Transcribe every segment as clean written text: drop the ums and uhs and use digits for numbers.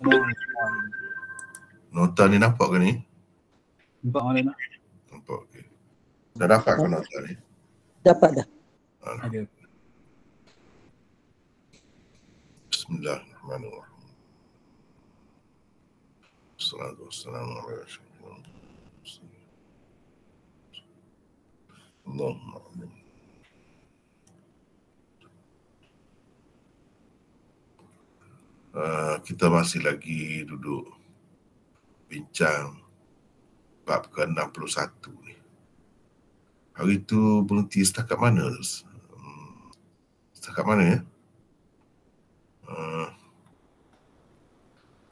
Waalaikumsalam. Nota ni nampak ke ni? Nampak Maulana? Nampak, okey. Dah dapat ke nota ni? Dapat dah. Ada. Bismillahirrahmanirrahim. Assalatu wassalamu ala rasulillah. Allahumma amin. Kita masih lagi duduk bincang bab ke-61 ni. Hari tu berhenti setakat mana? Setakat mana ya?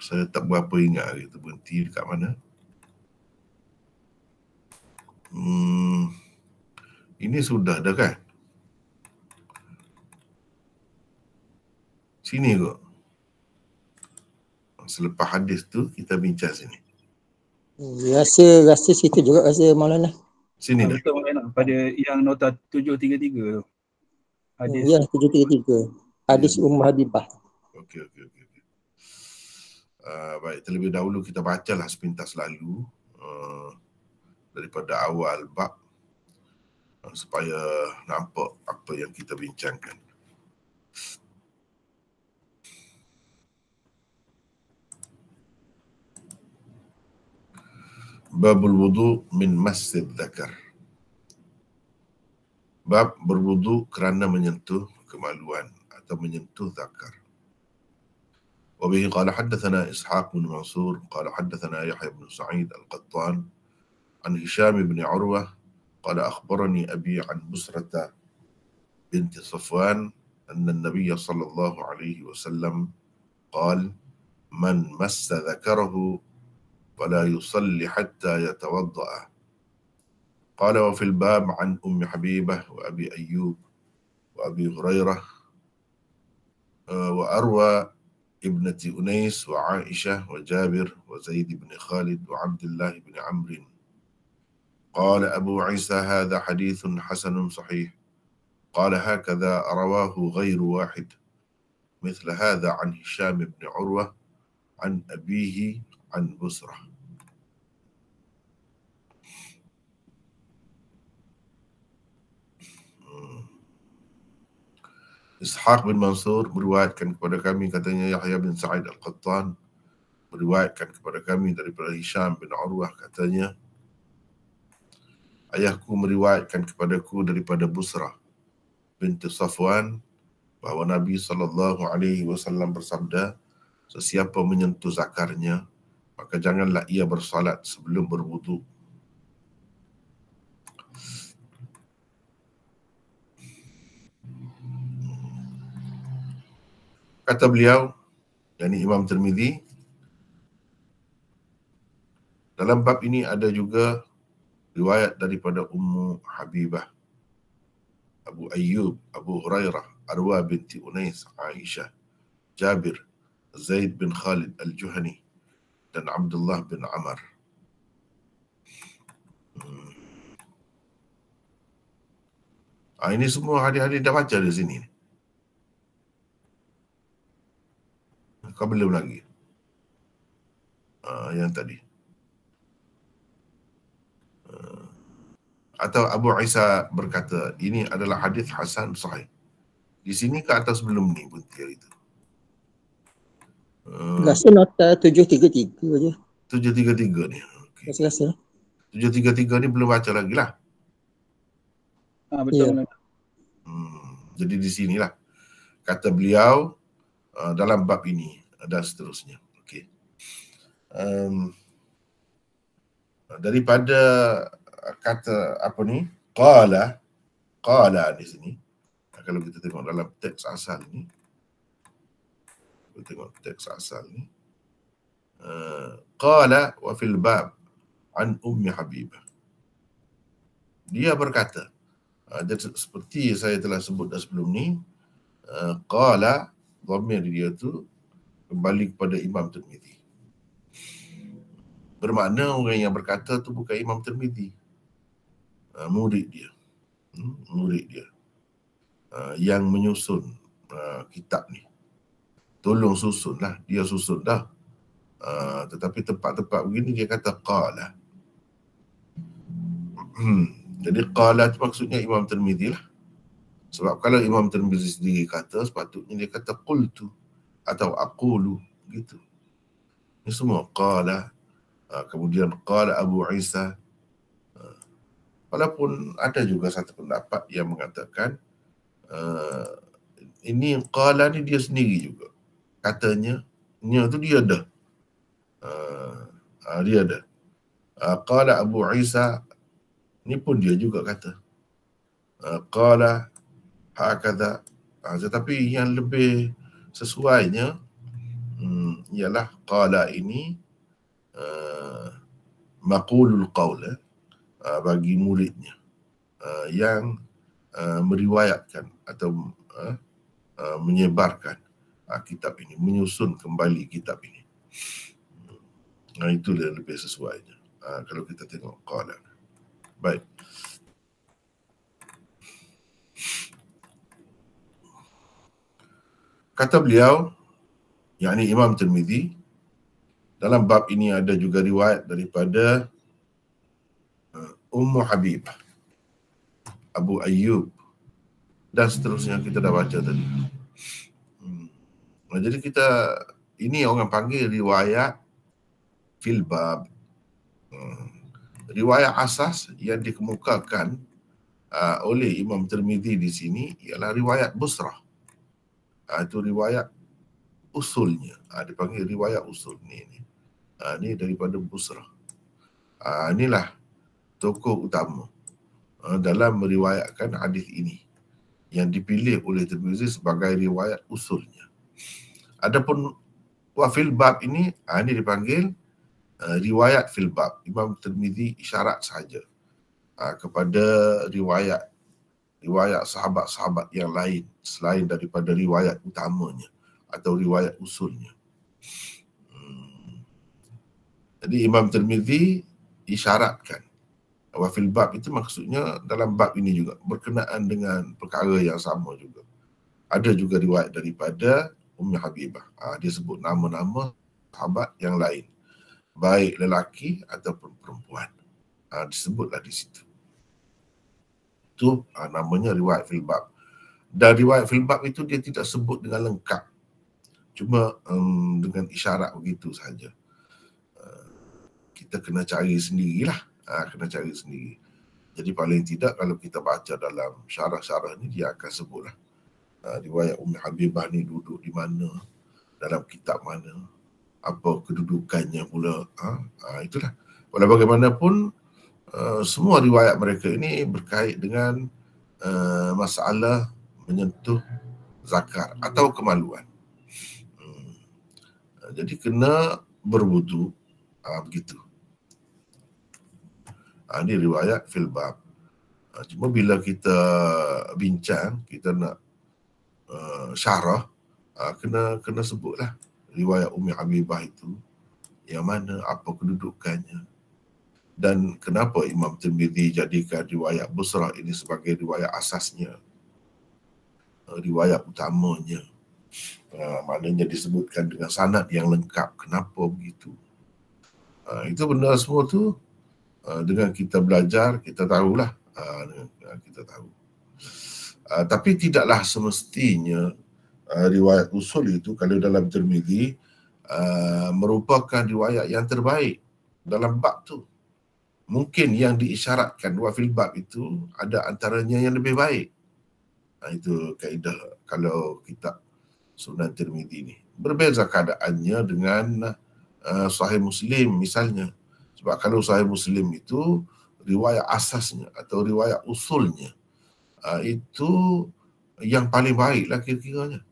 Saya tak berapa ingat hari tu berhenti dekat mana. Ini sudah dah kan? Sini kot. Selepas hadis tu kita bincang sini. Rasa situ juga rasa Maulana. Sini dah. Betul Maulana. Pada yang nota 733 tu. Hadis. Ya, 733. Hadis Habibah. Okey. Baik, terlebih dahulu kita bacalah sepintas lalu daripada awal bab supaya nampak apa yang kita bincangkan. Babul wudu min masjid dzakar. Bab berwudu kerana menyentuh kemaluan atau menyentuh zakar. وبه قال حدثنا إسحاق بن منصور قال حدثنا يحيى بن سعيد القطان عن هشام بن عروة قال أخبرني أبي عن بسرة بنت صفوان أن النبي صلى الله عليه وسلم قال من مس ذكره فلا يصلي حتى يتوضأ. قال وفي الباب عن أم حبيبة وأبي أيوب وأبي هريرة وأروى ابنة أنيس وعائشة وجابر وزيد بن خالد وعبد الله بن عمرو. قال أبو عيسى هذا حديث حسن صحيح. قال هكذا رواه غير واحد مثل هذا عن هشام بن عروة عن أبيه عن بسرة. Ishaq bin Mansur meriwayatkan kepada kami, katanya Yahya bin Sa'id Al-Qattan meriwayatkan kepada kami daripada Hisham bin Urwah, katanya ayahku meriwayatkan kepadaku daripada Busrah binti Safwan bahawa Nabi SAW bersabda, sesiapa menyentuh zakarnya maka janganlah ia bersalat sebelum berwudu. Kata beliau, yakni Imam Tirmizi, dalam bab ini ada juga riwayat daripada Ummu Habibah, Abu Ayyub, Abu Hurairah, Arwa binti Unais, Aisyah, Jabir, Zaid bin Khalid Al-Juhani dan Abdullah bin Amr. Ini semua hadis-hadis dah baca di sini. Kau belum lagi. Yang tadi. Atau Abu Isa berkata, ini adalah hadis hasan sahih. Di sini ke atas sebelum ni pun itu. Rasa nota 733 je. 733 ni. Okay. Rasa. 733 ni belum baca lagi lah. Betul. Ya. Jadi di sinilah kata beliau dalam bab ini dan seterusnya. Okey. Daripada kata apa ni? Qala di sini. Kalau kita tengok dalam teks asal ni. Kita tengok teks asal ni. Qala wa fil bab an Ummi Habibah. Dia berkata, seperti saya telah sebut dah sebelum ni, qala, dhamir dia tu kembali kepada Imam Tirmizi. Bermakna orang yang berkata tu bukan Imam Tirmizi, murid dia. Murid dia yang menyusun kitab ni. Tolong susun lah, dia susun dah. Tetapi tempat-tempat begini dia kata qala. Jadi qala itu maksudnya Imam Tirmizi lah. Sebab kalau Imam Tirmizi sendiri kata, sepatutnya dia kata qultu atau aqulu gitu. Ini semua qala. Kemudian qala Abu Isa. Walaupun ada juga satu pendapat yang mengatakan ini qala ni dia sendiri juga. Katanya, nya tu dia ada. Dia ada. Qala Abu Isa, ni pun dia juga kata. Qala hakadha. Tetapi yang lebih sesuainya ialah qala ini maqulul qaul bagi muridnya yang meriwayatkan atau menyebarkan kitab ini, menyusun kembali kitab ini. Itu lebih sesuainya kalau kita tengok qala. Baik. Kata beliau, yakni Imam Tirmizi, dalam bab ini ada juga riwayat daripada Ummu Habibah, Abu Ayyub, dan seterusnya kita dah baca tadi. Jadi ini orang panggil riwayat fil bab. Riwayat asas yang dikemukakan oleh Imam Tirmizi di sini ialah riwayat Busrah. Itu riwayat usulnya. Dipanggil riwayat usul ni. Ni daripada Busrah. Inilah tokoh utama dalam meriwayatkan hadis ini yang dipilih oleh Tirmizi sebagai riwayat usulnya. Adapun wa fil bab ini dipanggil riwayat fil bab. Imam Tirmizi isyarat sahaja kepada riwayat sahabat-sahabat yang lain selain daripada riwayat utamanya atau riwayat usulnya. Jadi Imam Tirmizi isyaratkan wa fil bab itu maksudnya dalam bab ini juga berkenaan dengan perkara yang sama juga. Ada juga riwayat daripada Ummu Habibah. Dia sebut nama-nama sahabat yang lain, baik lelaki ataupun perempuan. Disebutlah di situ. Itu namanya riwayat fil bab. Dan riwayat fil bab itu dia tidak sebut dengan lengkap. Cuma dengan isyarat begitu saja. Kita kena cari sendirilah. Kena cari sendiri. Jadi paling tidak kalau kita baca dalam syarah-syarah ni dia akan sebutlah riwayat Ummu Habibah ni duduk di mana, dalam kitab mana, apa kedudukannya pula. Itulah. Walau bagaimanapun semua riwayat mereka ini berkait dengan masalah menyentuh zakat atau kemaluan. Jadi kena berwudu, begitu. Ini riwayat fil bab. Cuma bila kita bincang, kita nak syarah, kena sebutlah riwayat Ummu Habibah itu yang mana, apa kedudukannya, dan kenapa Imam Tirmizi jadikan riwayat Busrah ini sebagai riwayat asasnya, riwayat utamanya. Maknanya disebutkan dengan sanad yang lengkap. Kenapa begitu? Itu benda semua tu dengan kita belajar, kita tahulah. Kita tahu. Tapi tidaklah semestinya riwayat usul itu kalau dalam Tirmizi merupakan riwayat yang terbaik dalam bab tu. Mungkin yang diisyaratkan wa fil bab itu ada antaranya yang lebih baik. Itu kaedah kalau kitab Sunan Tirmizi ni. Berbeza keadaannya dengan Sahih Muslim misalnya. Sebab kalau Sahih Muslim itu riwayat asasnya atau riwayat usulnya itu yang paling baik lah kira-kiranya.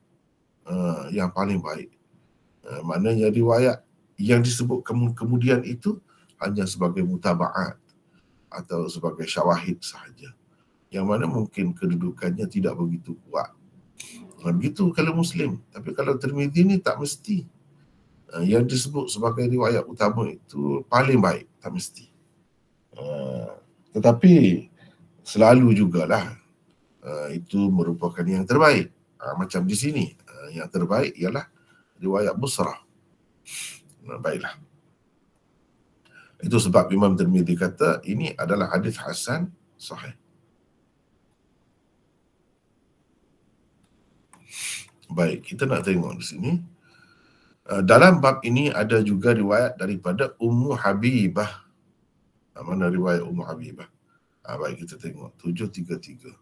Yang paling baik. Maknanya riwayat yang disebut kemudian itu hanya sebagai mutaba'at atau sebagai syawahid sahaja. Yang mana mungkin kedudukannya tidak begitu kuat. Begitu kalau Muslim. Tapi kalau Tirmizi ni tak mesti. Yang disebut sebagai riwayat utama itu paling baik. Tak mesti. Tetapi selalu jugalah itu merupakan yang terbaik. Macam di sini. Yang terbaik ialah riwayat Busrah. Baiklah. Itu sebab Imam Tirmidzi kata ini adalah hadis hasan sahih. Baik, kita nak tengok di sini. Dalam bab ini ada juga riwayat daripada Ummu Habibah. Mana riwayat Ummu Habibah? Baik, kita tengok 733.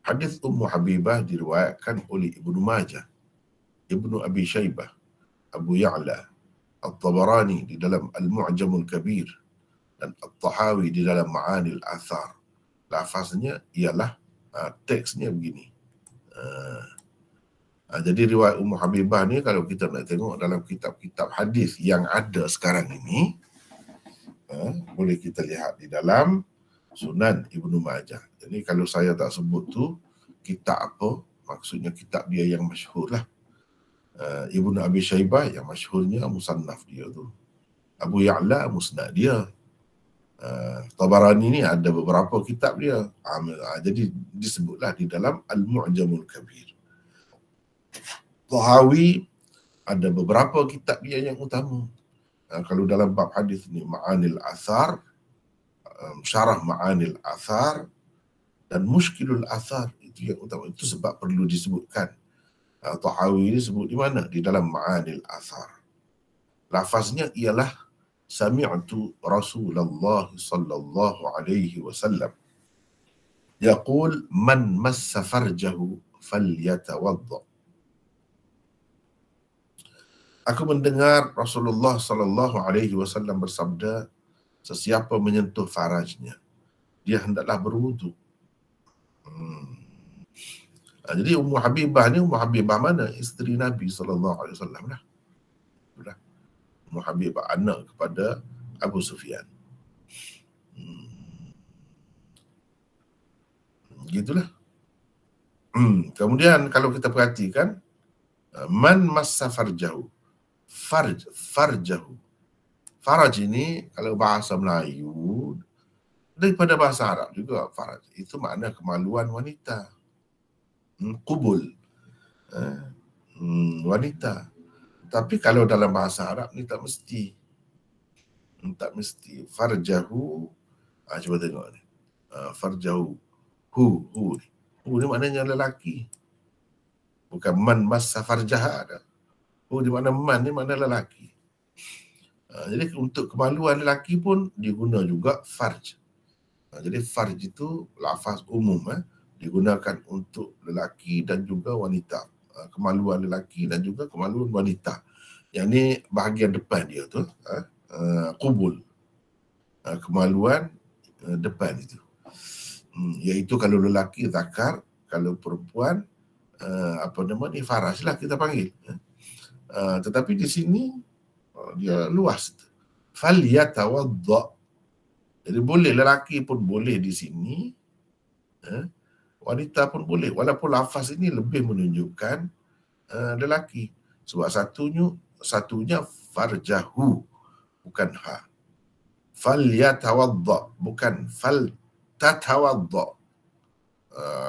Hadis Ummu Habibah diriwayatkan oleh Ibnu Majah, Ibnu Abi Syaibah, Abu Ya'la, At-Tabarani di dalam Al-Mu'jamul Kabir dan At-Tahawi di dalam Ma'anil Athar. Lafaznya ialah teksnya begini. Jadi riwayat Ummu Habibah ni kalau kita nak tengok dalam kitab-kitab hadis yang ada sekarang ini, boleh kita lihat di dalam Sunan Ibnu Majah. Jadi kalau saya tak sebut tu kitab apa, maksudnya kitab dia yang masyhur lah. Ibnu Abi Syaibah yang masyhurnya musannaf dia tu. Abu Ya'la musnad dia. Tabarani ni ada beberapa kitab dia. Jadi disebutlah di dalam Al-Mu'jamul Kabir. Tahawi ada beberapa kitab dia yang utama. Kalau dalam bab hadis ni Ma'anil Athar, Syarah Ma'anil Athar dan Mushkilul Athar, itu yang utama. Itu sebab perlu disebutkan. Tahawi ini sebut di mana? Di dalam Ma'anil Athar. Lafaznya ialah Sami'tu Rasulullah sallallahu alaihi wasallam yaqul man massa farjahu falyatawadda. Aku mendengar Rasulullah sallallahu alaihi wasallam bersabda, sesiapa menyentuh farajnya, dia hendaklah berwudu. Jadi Ummu Habibah ni, Ummu Habibah mana? Isteri Nabi sallallahu alaihi wasallam lah. Itulah. Ummu Habibah anak kepada Abu Sufyan. Gitulah. Kemudian kalau kita perhatikan, man massa farjahu. Farjahu. Faraj ini kalau bahasa Melayu daripada bahasa Arab juga faraj. Itu makna kemaluan wanita. Qubul. Wanita. Tapi kalau dalam bahasa Arab ni tak mesti. Tak mesti. Farjahu. Cuba tengok ni. Farjahu. Hu ni maknanya lelaki. Bukan man massa farjaha. Hu di makna man ni makna lelaki. Jadi untuk kemaluan lelaki pun diguna juga farj. Jadi farj itu lafaz umum. Digunakan untuk lelaki dan juga wanita. Kemaluan lelaki dan juga kemaluan wanita. Yang ni bahagian depan dia tu. Qubul. Kemaluan depan itu. Iaitu kalau lelaki zakar, kalau perempuan ni faraj lah kita panggil. Tetapi di sini dia luas. Falyatawadda. Jadi boleh lelaki pun boleh di sini. Wanita pun boleh. Walaupun lafaz ini lebih menunjukkan lelaki. Sebab satunya farjahu. Bukan ha. Falyatawadda. Bukan faltatawadda.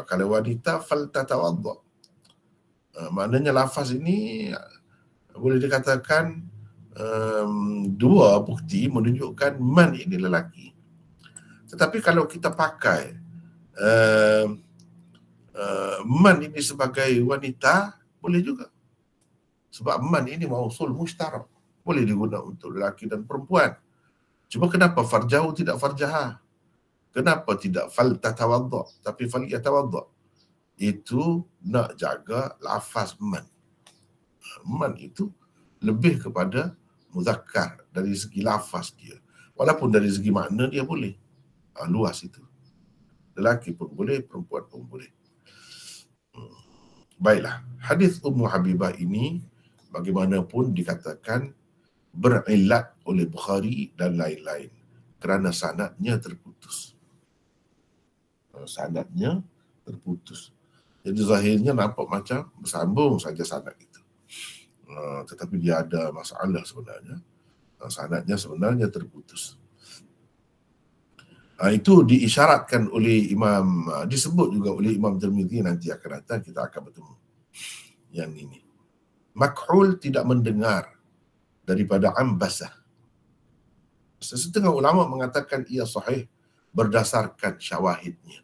Kalau wanita faltatawadda. Maknanya lafaz ini boleh dikatakan dua bukti menunjukkan man ini lelaki. Tetapi kalau kita pakai man ini sebagai wanita, boleh juga. Sebab man ini mausul mushtarak. Boleh digunakan untuk lelaki dan perempuan. Cuma kenapa farjahu tidak farjaha? Kenapa tidak faltatawadda tapi falyatawadda? Itu nak jaga lafaz man. Man itu lebih kepada muzakkar dari segi lafaz dia. Walaupun dari segi makna dia boleh. Luas itu. Lelaki pun boleh, perempuan pun boleh. Baiklah. Hadis Ummu Habibah ini bagaimanapun dikatakan berilat oleh Bukhari dan lain-lain. Kerana sanadnya terputus. Sanadnya terputus. Jadi zahirnya nampak macam bersambung saja sanad itu. Tetapi dia ada masalah sebenarnya. Sanadnya sebenarnya terputus. Itu diisyaratkan oleh Imam, disebut juga oleh Imam Tirmidzi, nanti akan datang kita akan bertemu yang ini. Makhul tidak mendengar daripada Ambasah. Setengah ulama mengatakan ia sahih berdasarkan syawahidnya.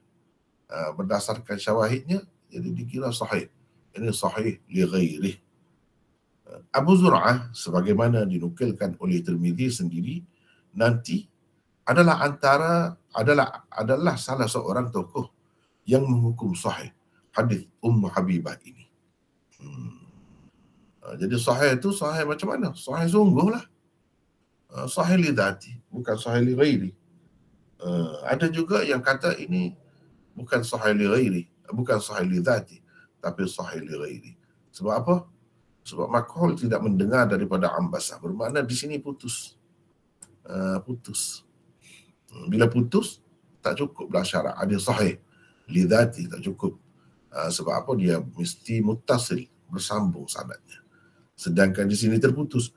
Berdasarkan syawahidnya, jadi dikira sahih. Ini sahih li ghairih. Abu Zur'ah, sebagaimana dinukilkan oleh Tirmidzi sendiri, nanti adalah salah seorang tokoh yang menghukum sahih hadis Ummu Habibah ini. Jadi sahih itu sahih macam mana? Sahih sungguh lah. Sahih li dhati, bukan sahih li ghairi. Ada juga yang kata ini bukan sahih li ghairi, bukan sahih li dhati, tapi sahih li ghairi. Sebab apa? Sebab makhul tidak mendengar daripada Ambasah. Bermakna di sini putus. Putus. Bila putus, tak cukuplah syarat. Ada sahih li dhati, tak cukup. Sebab apa? Dia mesti muttasil, bersambung sanadnya. Sedangkan di sini terputus.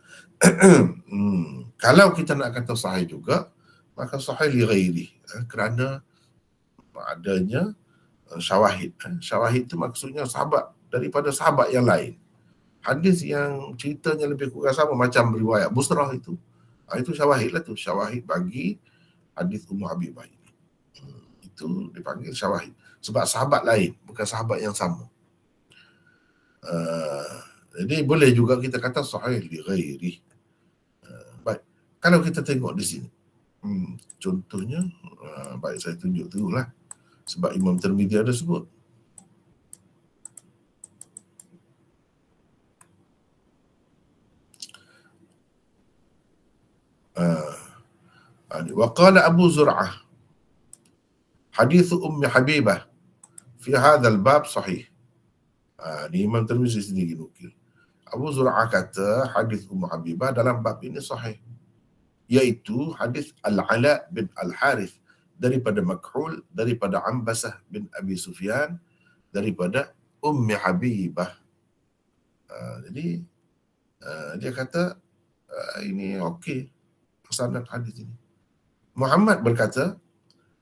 Kalau kita nak kata sahih juga, maka sahih li ghairi, kerana adanya syawahid. Syawahid itu maksudnya sahabat daripada sahabat yang lain. Hadis yang ceritanya lebih kurang sama macam riwayat Busrah itu syawahid lah tu. Syawahid bagi hadis Ummu Habibah ini. Itu dipanggil syawahid. Sebab sahabat lain, bukan sahabat yang sama. Jadi boleh juga kita kata sahih li ghairi. Baik, kalau kita tengok di sini, contohnya, baik saya tunjuk dululah, sebab Imam Tirmidzi ada sebut. Wa qala Abu Zur'ah hadis Ummi Habibah fi hadzal bab sahih. Ni Imam Tirmidzi sendiri nukil. Abu Zur'ah kata hadis Ummu Habibah dalam bab ini sahih, iaitu hadis Al-Ala bin Al-Harith daripada Makhul, daripada Ambasah bin Abi Sufyan, daripada Ummi Habibah. Jadi dia kata ini okey sanad hadis ini. Muhammad berkata,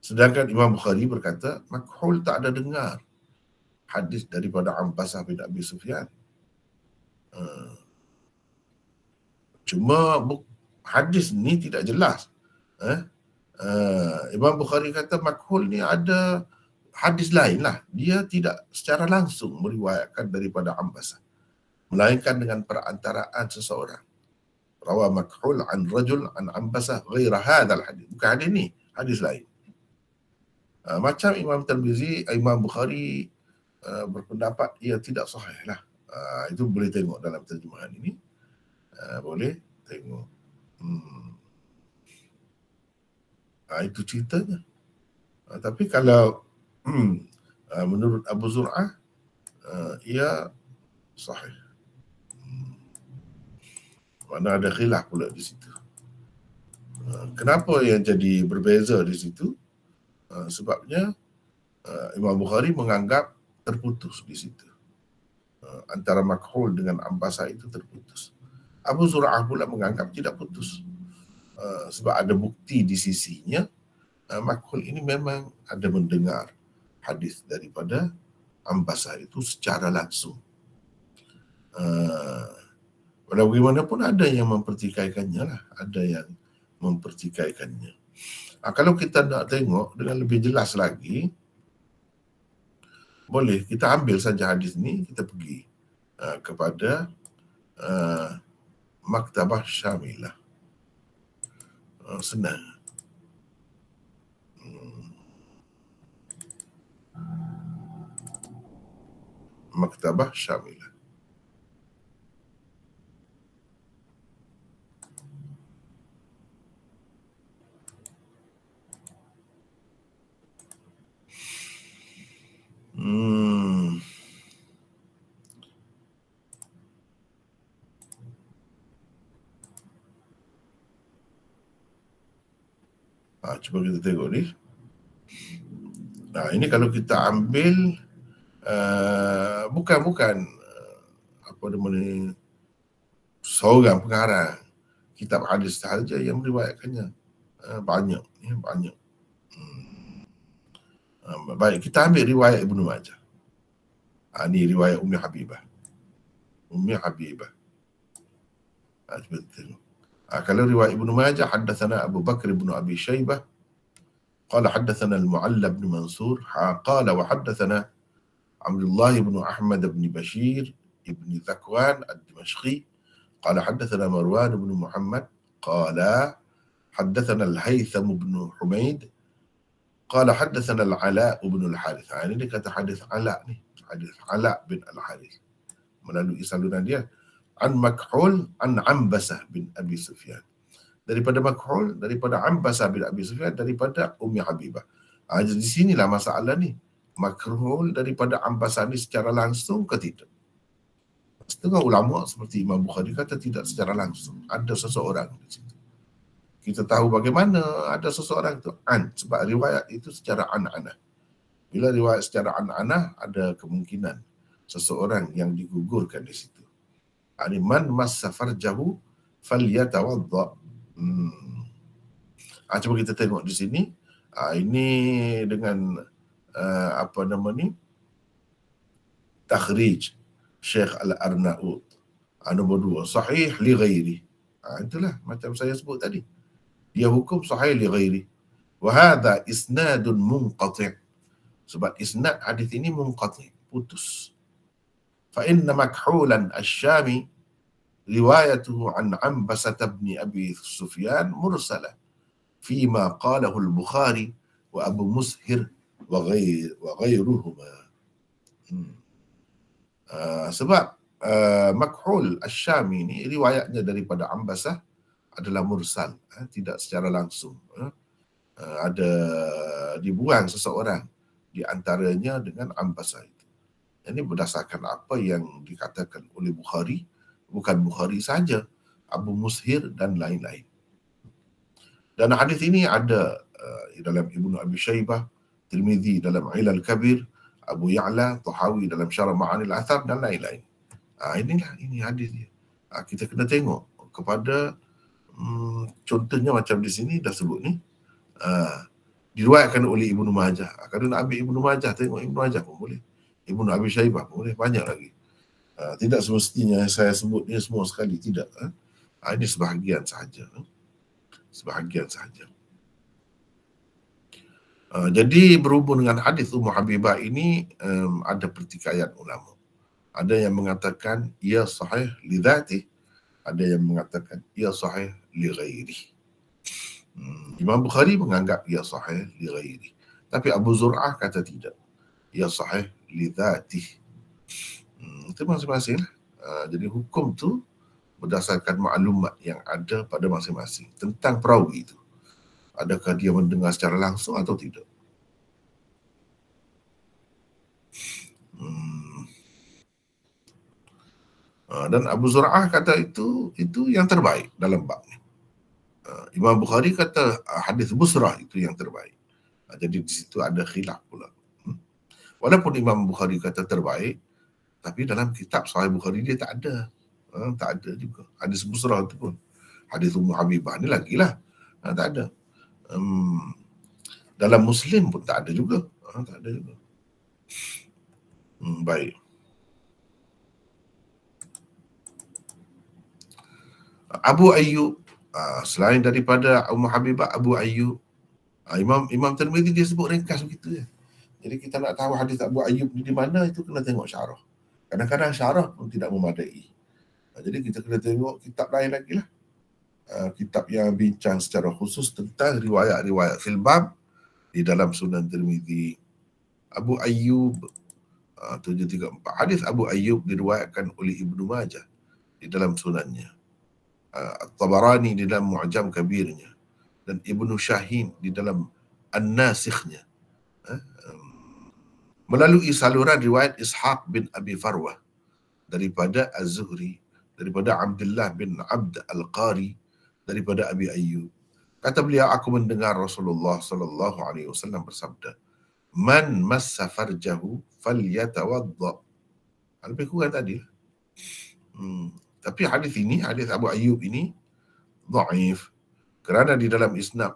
sedangkan Imam Bukhari berkata Makhul tak ada dengar hadis daripada Ambasah bin Abi Sufyan. Cuma hadis ni tidak jelas. Imam Bukhari kata Makhul ni ada hadis lain lah. Dia tidak secara langsung meriwayatkan daripada Ambasah, melainkan dengan perantaraan seseorang. Rawa Makhul an rajul an Ambasah ghaira hadzal hadis. Bukan hadis ni, hadis lain. Macam Imam Tirmidzi, Imam Bukhari berpendapat ia tidak sahih lah. Itu boleh tengok dalam terjemahan ini. Boleh tengok. Itu ceritanya. Tapi kalau menurut Abu Zur'ah, ia sahih. Mana ada khilaf pula di situ. Kenapa yang jadi berbeza di situ? Sebabnya Imam Bukhari menganggap terputus di situ. Antara Makhul dengan Ambasah itu terputus. Abu Zur'ah pula menganggap tidak putus. Sebab ada bukti di sisinya, Makhul ini memang ada mendengar hadis daripada Ambasah itu secara langsung. Walau bagaimanapun ada yang mempertikaikannya lah. Ada yang mempertikaikannya. Kalau kita nak tengok dengan lebih jelas lagi, boleh kita ambil saja hadis ni, kita pergi kepada Maktabah Syamilah. Senang. Maktabah Syamilah. Cuba kita tengok ni. Ini kalau kita ambil bukan apa nama ni, seorang pengarang kitab hadis sahaja yang meriwayatkannya. Banyak. Baik, kita ambil riwayat Ibnu Majah. Ini riwayat Ummi Habibah. Kalau riwayat Ibnu Majah, haddatsana Abu Bakr bin Abi Syaibah qala haddatsana Al-Mu'alla bin Mansur qala wa haddatsana Abdullah bin Ahmad bin Bashir ibn Zakwan Ad-Dimashqi qala haddatsana Marwan bin Muhammad qala haddatsana Al-Haytham bin Humaid qala haddatsana Al-Ala bin Al-Harith. Ini dia kata hadis Ala ni, hadis Ala bin Al-Harith melalui saluran dia an Makhul an Ambasah bin Abi Sufyan, daripada Makhul, daripada Ambasah bin Abi Sufyan, daripada Ummi Habibah. Jadi di sinilah masalah ni, Makhul daripada Ambasah ni secara langsung ke tidak? Setengah ulama seperti Imam Bukhari kata tidak secara langsung, ada seseorang di situ. Kita tahu bagaimana ada seseorang itu an, sebab riwayat itu secara an-anah. Bila riwayat secara an-anah, ada kemungkinan seseorang yang digugurkan di situ. Man massa farjahu falyatawadda. Cuba kita tengok di sini. Ini dengan apa nama ni? Takhrij Syekh Al-Arnaud. Nombor 2, sahih li ghairi. Itulah macam saya sebut tadi. Dia hukum sahih li ghairi. Wa hadha isnadun munqati'. Sebab isnad hadis ini munqati', putus. Fa inna Makhulan Asy-Syami riwayatuhu an Ambasah bin Abi Sufyan mursalah fima qalahu Al-Bukhari wa Abu Mushir wa ghairuhuma. Sebab Makhul Asy-Syami ni riwayatnya daripada Ambasah adalah mursal, tidak secara langsung. Ada dibuang seseorang di antaranya dengan Ambasah itu. Ini berdasarkan apa yang dikatakan oleh Bukhari, bukan Bukhari saja, Abu Mushir dan lain-lain. Dan hadis ini ada dalam Ibnu Abi Syaibah, Tirmizi dalam Ilal Kabir, Abu Ya'la, Tahawi dalam Syarah Ma'anil Athar dan lain-lain. Ini hadis dia. Kita kena tengok kepada contohnya macam di sini dah sebut ni. Diriwayatkan oleh Ibnu Majah. Kalau nak ambil Ibnu Majah, tengok Ibnu Majah pun boleh. Ibnu Abi Syaibah pun boleh, banyak lagi. Tidak semestinya saya sebut ni semua sekali, tidak. Ini sebahagian sahaja. Sebahagian sahaja. Jadi berhubung dengan hadis Ummu Habibah ini, ada pertikaian ulama. Ada yang mengatakan ia sahih li dzati, ada yang mengatakan ia sahih li ghairi. Imam Bukhari menganggap ia sahih li ghairi, tapi Abu Zur'ah kata tidak, ia sahih li dzati. Itu masing-masing. Jadi hukum tu berdasarkan maklumat yang ada pada masing-masing tentang perawi itu. Adakah dia mendengar secara langsung atau tidak? Dan Abu Zur'ah kata itu yang terbaik dalam bab ni. Imam Bukhari kata hadis Busrah itu yang terbaik. Jadi di situ ada khilaf pula. Walaupun Imam Bukhari kata terbaik, tapi dalam kitab Sahih Bukhari dia tak ada. Tak ada juga. Hadis Busrah itu pun. Hadis Ummu Habibah ni lagilah. Tak ada. Dalam Muslim pun tak ada juga. Tak ada juga. Baik. Abu Ayyub, selain daripada Ummu Habibah, Abu Ayyub, Imam Tirmizi dia sebut ringkas begitu ya. Jadi kita nak tahu hadis Abu Ayyub di mana, itu kena tengok syarah. Kadang-kadang syarah pun tidak memadai. Jadi kita kena tengok kitab lain lagi lah. Kitab yang bincang secara khusus tentang riwayat-riwayat fil bab di dalam Sunan Tirmizi. Abu Ayyub 734. Hadis Abu Ayyub diriwayatkan oleh Ibnu Majah di dalam sunannya, At-Tabarani di dalam Mu'jam Kabirnya, dan Ibnu Syahin di dalam An-Nasikhnya, melalui saluran riwayat Ishaq bin Abi Farwah daripada Az-Zuhri, daripada Abdullah bin Abd Al-Qari, daripada Abi Ayyub. Kata beliau, aku mendengar Rasulullah sallallahu alaihi wasallam bersabda, "Man massa farjahu falyatawadda." Lebih kurang tadi. Tapi hadis ini, hadis Abu Ayyub ini dhaif kerana di dalam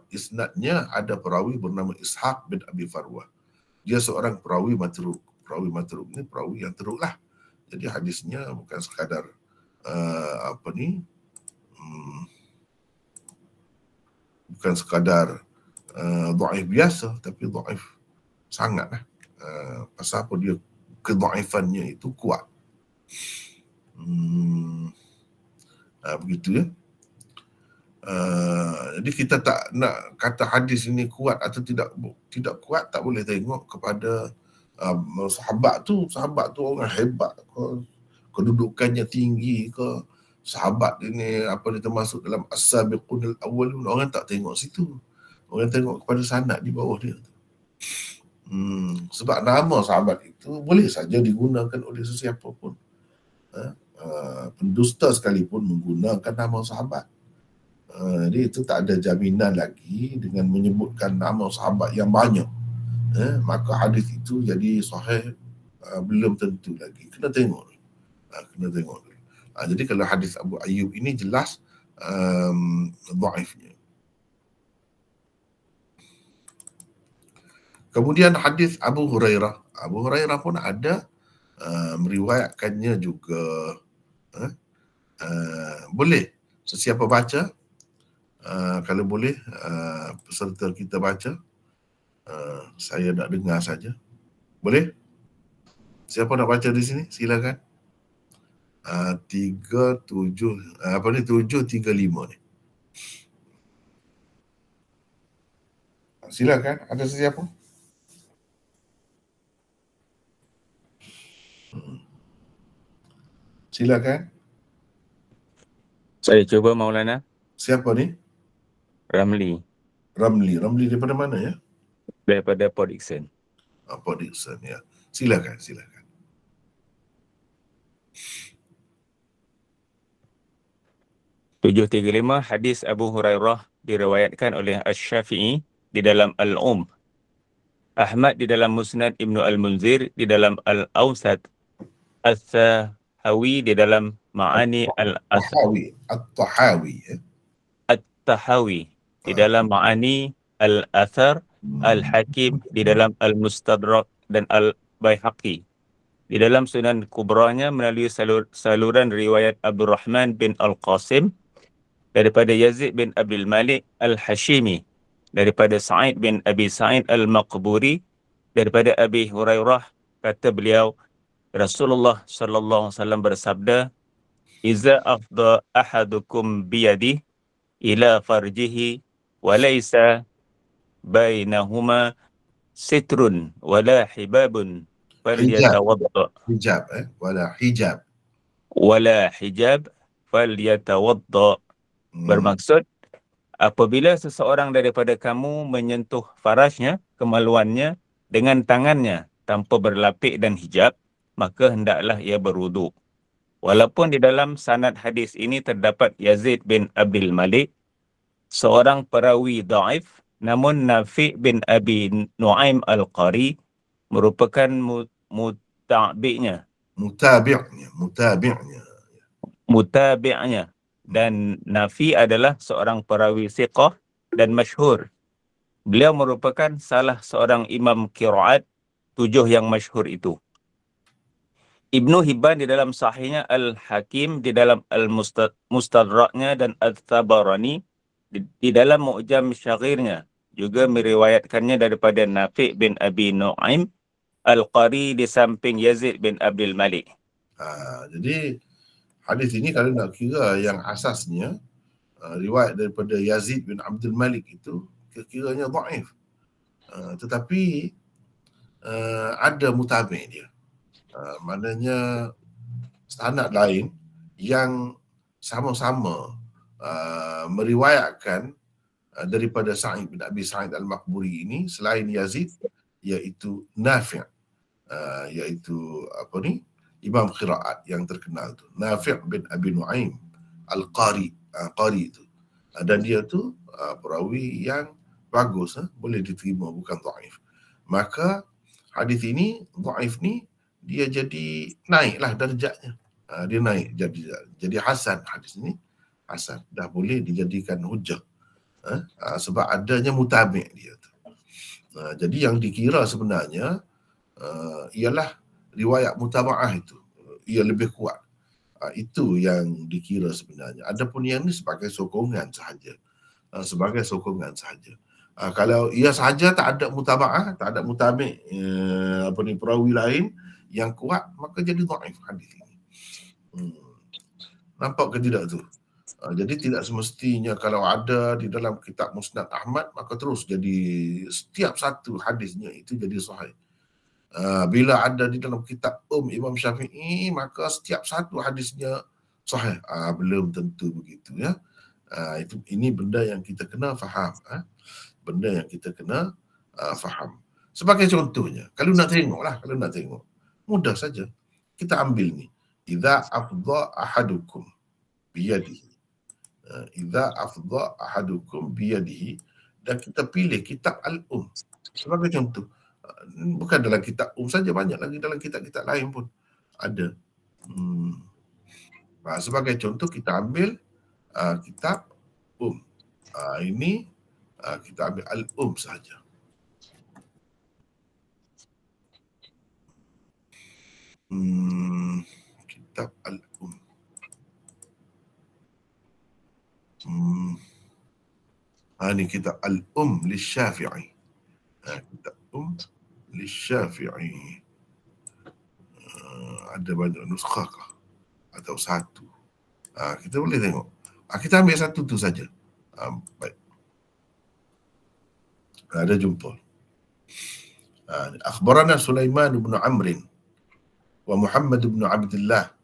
isnadnya ada perawi bernama Ishaq bin Abi Farwah. Dia seorang perawi matruk. Perawi matruk ni perawi yang teruk lah. Jadi hadisnya bukan sekadar Bukan sekadar dhaif biasa, tapi dhaif sangat lah. Pasal apa dia kedhaifannya itu kuat. Begitu ya. Jadi kita tak nak kata hadis ini kuat atau tidak kuat, tak boleh tengok kepada sahabat tu orang hebat ke, kedudukannya tinggi ke, sahabat ini apa dia termasuk dalam as-sabiqun al-awwalun. Orang tak tengok situ, orang tengok kepada sanad di bawah dia. Sebab nama sahabat itu boleh saja digunakan oleh sesiapa pun, pendusta sekalipun menggunakan nama sahabat. Jadi itu tak ada jaminan lagi dengan menyebutkan nama sahabat yang banyak, maka hadis itu jadi sahih, belum tentu lagi. Kena tengok dulu. Jadi kalau hadis Abu Ayyub ini jelas dhaifnya. Kemudian hadis Abu Hurairah pun ada meriwayatkannya juga. Boleh sesiapa baca, kalau boleh peserta kita baca, saya nak dengar saja. Boleh? Siapa nak baca di sini? Silakan. 735 ni. Silakan, ada sesiapa? Silakan. Saya cuba, Maulana. Siapa ni? Ramli. Ramli daripada mana ya? Daripada Port Dickson. Port Dickson ya. Silakan. 735 hadis Abu Hurairah diriwayatkan oleh Asy-Syafi'i di dalam Al-Um, Ahmad di dalam Musnad Ibnu Al-Munzir di dalam Al-Awsat, Al-Thahawi di dalam Ma'ani At-Tahawi di dalam Ma'ani Al-Athar, Al-Hakim di dalam Al-Mustadrak dan Al-Baihaqi di dalam Sunan Kubranya melalui saluran riwayat Abdurrahman bin Al-Qasim daripada Yazid bin Abdul Malik Al-Hashimi, daripada Sa'id bin Abi Sa'id Al-Maqburi, daripada Abi Hurairah, kata beliau, Rasulullah sallallahu alaihi wasallam bersabda, "Iza afdha ahadukum biyadihi ila farjihi wa laysa bainahuma sitrun wala hibabun falyatawadda." Wala hijab falyatawadda. Bermaksud, apabila seseorang daripada kamu menyentuh farajnya, kemaluannya, dengan tangannya tanpa berlapik dan hijab, maka hendaklah ia berwudu. Walaupun di dalam sanad hadis ini terdapat Yazid bin Abdul Malik, seorang perawi dhaif, namun Nafi' bin Abi Nu'aim Al-Qari merupakan mutabi'nya. Dan Nafi adalah seorang perawi siqah dan masyhur. Beliau merupakan salah seorang imam qiraat 7 yang masyhur itu. Ibnu Hibban di dalam sahihnya, Al-Hakim di dalam Al-Mustadraknya dan Al-Tabarani di dalam Mu'jam Syaghirnya juga meriwayatkannya daripada Nafi' bin Abi Nu'aim Al-Qari di samping Yazid bin Abdul Malik. Jadi hadis ini kalau nak kira yang asasnya riwayat daripada Yazid bin Abdul Malik itu kiranya dhaif. Tetapi ada mutabi' dia. Maknanya sanad lain yang sama-sama meriwayatkan daripada Sa'id bin Abi Sa'id Al-Maqburi ini selain Yazid, iaitu Nafi', iaitu imam qiraat yang terkenal tu, Nafi' bin Abi Nu'aim Al-Qari, Qari itu. Dan dia tu perawi yang bagus, boleh diterima, bukan dhaif. Maka hadis ini, dhaif ni, dia jadi naiklah darjatnya. Dia naik jadi hasan. Hadis ini hasan, dah boleh dijadikan hujah. Sebab adanya mutabi' dia tu. Jadi yang dikira sebenarnya ialah riwayat mutaba'ah itu, ia lebih kuat. Itu yang dikira sebenarnya. Adapun yang ni sebagai sokongan sahaja. Sebagai sokongan sahaja. Kalau ia sahaja tak ada mutaba'ah, tak ada mutabik perawi lain yang kuat, maka jadi dhaif hadis ini. Nampak ke tidak tu? Jadi tidak semestinya kalau ada di dalam kitab Musnad Ahmad, maka terus jadi setiap satu hadisnya itu jadi sahih. Bila ada di dalam kitab Imam Syafi'i, maka setiap satu hadisnya sahih. Belum tentu begitu ya. Ini benda yang kita kena faham. Benda yang kita kena faham. Sebagai contohnya, kalau nak tengok, mudah saja. Kita ambil ni. Idza afdha ahadukum biyadihi. Idza afdha ahadukum biyadihi, dan kita pilih kitab Al-Um sebagai contoh. Bukan dalam kitab saja, banyak lagi dalam kitab-kitab lain pun ada. Sebagai contoh kita ambil kitab ini kita ambil Al-Um saja. Kitab Al-Um. Ini kitab Al-Um Lisyafi'i. Kitab Lisyafi'i. Ada banyak nuskah kah? Atau satu? Kita boleh tengok. Kita ambil satu tu saja. Baik. Ada jumpa. Akhbarana Sulaiman bin Amr wa Muhammad bin Abdullah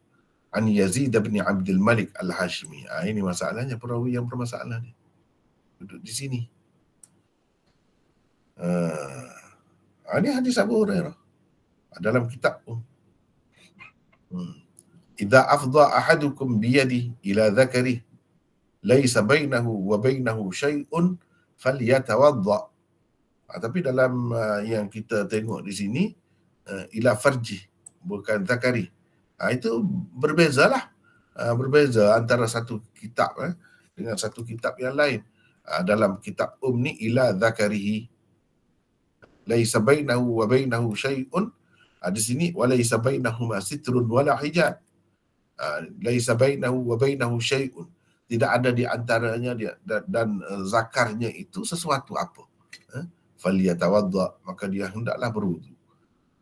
an Yazid bin Abdul Malik Al-Hashimi. Ini masalahnya, perawi yang bermasalah ni. Duduk di sini. Ini hadis Abu Hurairah dalam kitab Idza afdha ahadukum biyadihi ila dhakarihi laisa bainahu wa bainahu syai'un falyatawadda. Tapi dalam yang kita tengok di sini ila farji, bukan zakari. Itu berbezalah. Berbeza antara satu kitab dengan satu kitab yang lain. Dalam kitab ni ila zakarihi laisa bainahu wa bainahu syai'un. Di sini walaysa bainahuma sitrun wala hijab. Laisa bainahu wa bainahu syai'un. Tidak ada di antaranya dia dan zakarnya itu sesuatu apa. Falyatawadda, maka dia hendaklah berwudu.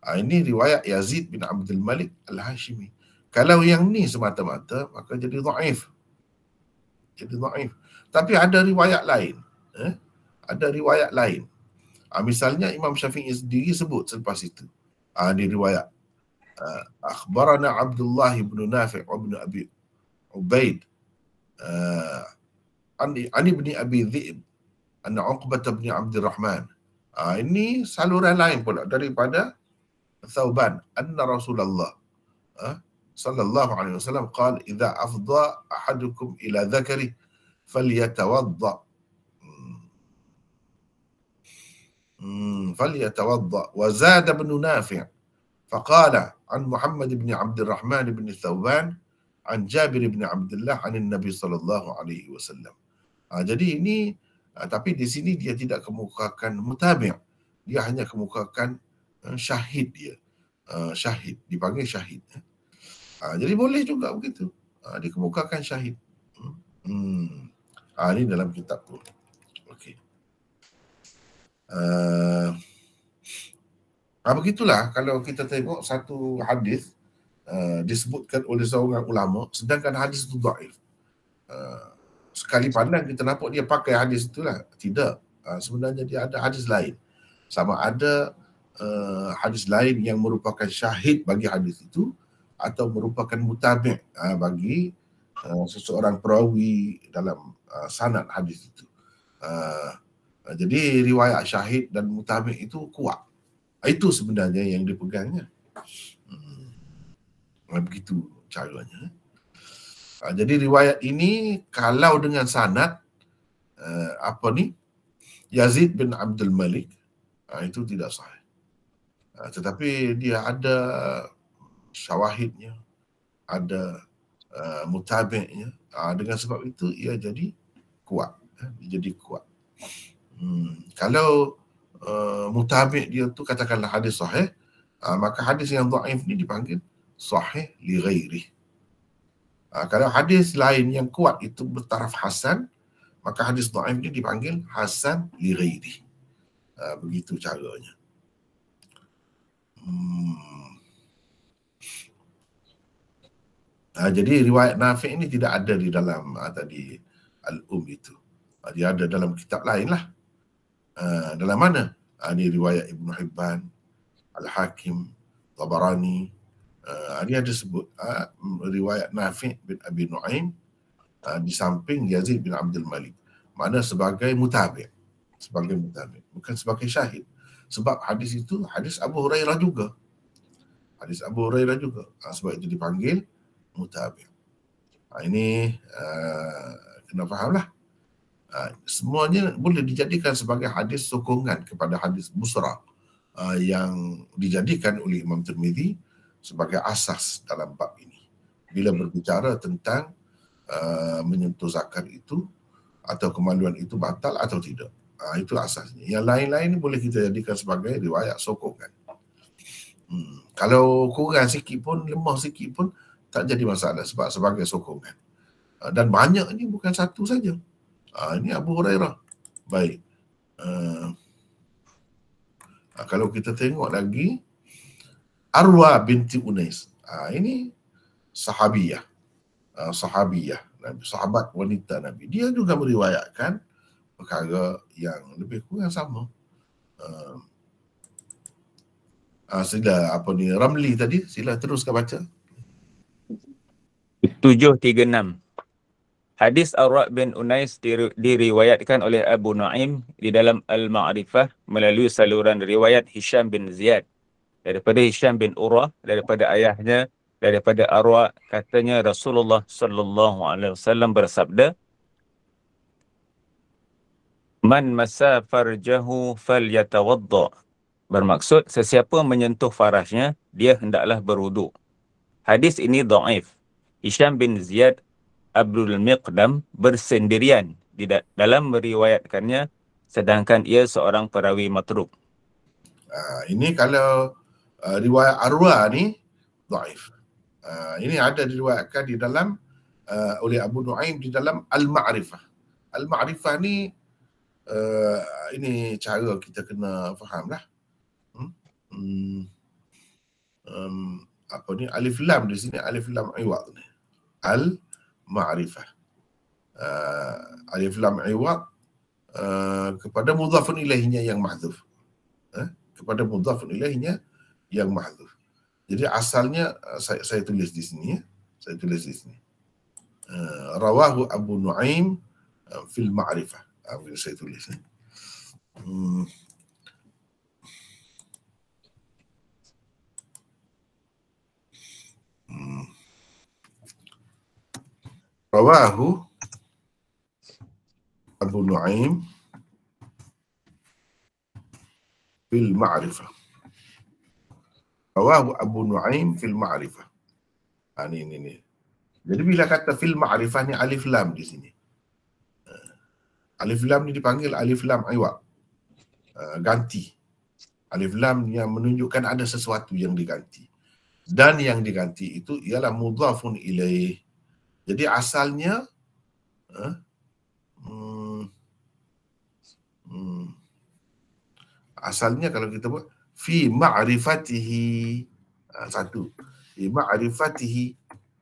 Ini riwayat Yazid bin Abdul Malik Al-Hashimi. Kalau yang ni semata-mata, maka jadi dhaif. Tapi ada riwayat lain. Ada riwayat lain. Misalnya Imam Syafi'i sendiri sebut selepas itu. Ini riwayat. Akhbarana Abdullah bin Nafi' wa bin Abi Ubaid. Ani bin Abi Dhi'b. Anna Uqbah bin Abdul Rahman. Ini saluran lain pula daripada Thauban. Anna Rasulullah sallallahu alaihi wasallam qala idza afdha ahadukum ila dhakari falyatawadda. فليتوضأ وزاد بن نافع فقال عن محمد بن عبد الرحمن بن الثوبان عن جابر بن عبد الله عن النبي صلى الله عليه وسلم. Jadi ini tapi di sini dia tidak kemukakan mutabi', dia hanya kemukakan syahid dia. Syahid, dipanggil syahid. Jadi boleh juga begitu. Dikemukakan syahid. Ini dalam kitab tu. Okey. Begitulah kalau kita tengok satu hadis disebutkan oleh seorang ulama sedangkan hadis itu dhaif. Sekali pandang kita nampak dia pakai hadis itulah. Tidak. Sebenarnya dia ada hadis lain. Sama ada hadis lain yang merupakan syahid bagi hadis itu atau merupakan mutabi' bagi seseorang perawi dalam sanad hadis itu. Jadi riwayat syahid dan mutabi' itu kuat. Itu sebenarnya yang dipegangnya. Begitu caranya. Jadi riwayat ini kalau dengan sanad Yazid bin Abdul Malik, itu tidak sahih. Tetapi dia ada syawahidnya, ada mutabi'nya. Dengan sebab itu ia jadi kuat. Dia jadi kuat. Kalau mutabi' dia tu katakanlah hadis sahih, maka hadis yang dhaif ni dipanggil sahih li ghairi. Kalau hadis lain yang kuat itu bertaraf hasan, maka hadis dhaif ini dipanggil hasan li ghairi. Begitu caranya. Jadi riwayat Nafi' ini tidak ada di dalam tadi itu. Dia ada dalam kitab lain lah. Dalam mana? Ini riwayat Ibn Hibban, Al-Hakim, Tabarani. Dia ada sebut riwayat Nafi' bin Abi Nu'aim di samping Yazid bin Abdul Malik. Mana sebagai mutabi'. Sebagai mutabi'. Bukan sebagai syahid. Sebab hadis itu hadis Abu Hurairah juga. Hadis Abu Hurairah juga. Sebab itu dipanggil mutabi'. Ini kena fahamlah. Semuanya boleh dijadikan sebagai hadis sokongan kepada hadis busra yang dijadikan oleh Imam Tirmizi sebagai asas dalam bab ini. Bila berbicara tentang menyentuh zakat itu atau kemaluan itu batal atau tidak. Itu asasnya. Yang lain-lain boleh kita jadikan sebagai riwayat sokongan. Kalau kurang sikit pun, lemah sikit pun, tak jadi masalah sebab sebagai sokongan. Dan banyak ni bukan satu saja. Ini Abu Hurairah. Baik. Kalau kita tengok lagi, Arwa binti Unais. Ini sahabiyah. Sahabiyah. Sahabat wanita Nabi. Dia juga meriwayatkan perkara yang lebih kurang sama. Sila Ramli tadi, sila teruskan baca. 736. Hadis Arwa bin Unais diriwayatkan oleh Abu Nu'aim di dalam Al-Ma'rifah melalui saluran riwayat Hisham bin Ziyad daripada Hisham bin Urwah daripada ayahnya daripada Arwa, katanya Rasulullah sallallahu alaihi wasallam bersabda, "Man massa farjahu falyatawadda." Bermaksud sesiapa menyentuh farasnya dia hendaklah berwuduk. Hadis ini dhaif. Hisham bin Ziyad Abdul Miqdam bersendirian dalam meriwayatkannya sedangkan ia seorang perawi matruk. Ini kalau riwayat Arwa ni dhaif. Ini ada diriwayatkan di dalam oleh Abu Nu'aim di dalam Al-Ma'rifah. Al-Ma'rifah ni ini cara kita kena fahamlah. Alif lam di sini, alif lam iwad ni. Al-Ma'rifah. Alif lam iwad kepada mudhafun ilaihinya yang mahdhuf. Kepada mudhafun ilaihinya yang mahdhuf. Jadi asalnya saya tulis di sini ya. Saya tulis di sini. Rawahu Abu Nu'aim fil Ma'rifah. Saya tulis. Rawahu Abu Nu'aim fil Ma'rifah. Rawahu Abu Nu'aim fil Ma'rifah. Ini. Jadi bila kata fil Ma'rifah ni alif lam di sini. Alif lam ni dipanggil alif lam iwad. Ganti. Alif lam yang menunjukkan ada sesuatu yang diganti. Dan yang diganti itu ialah mudhafun ilaih. Jadi asalnya asalnya kalau kita buat fi ma'rifatihi, satu. Fi ma'rifatihi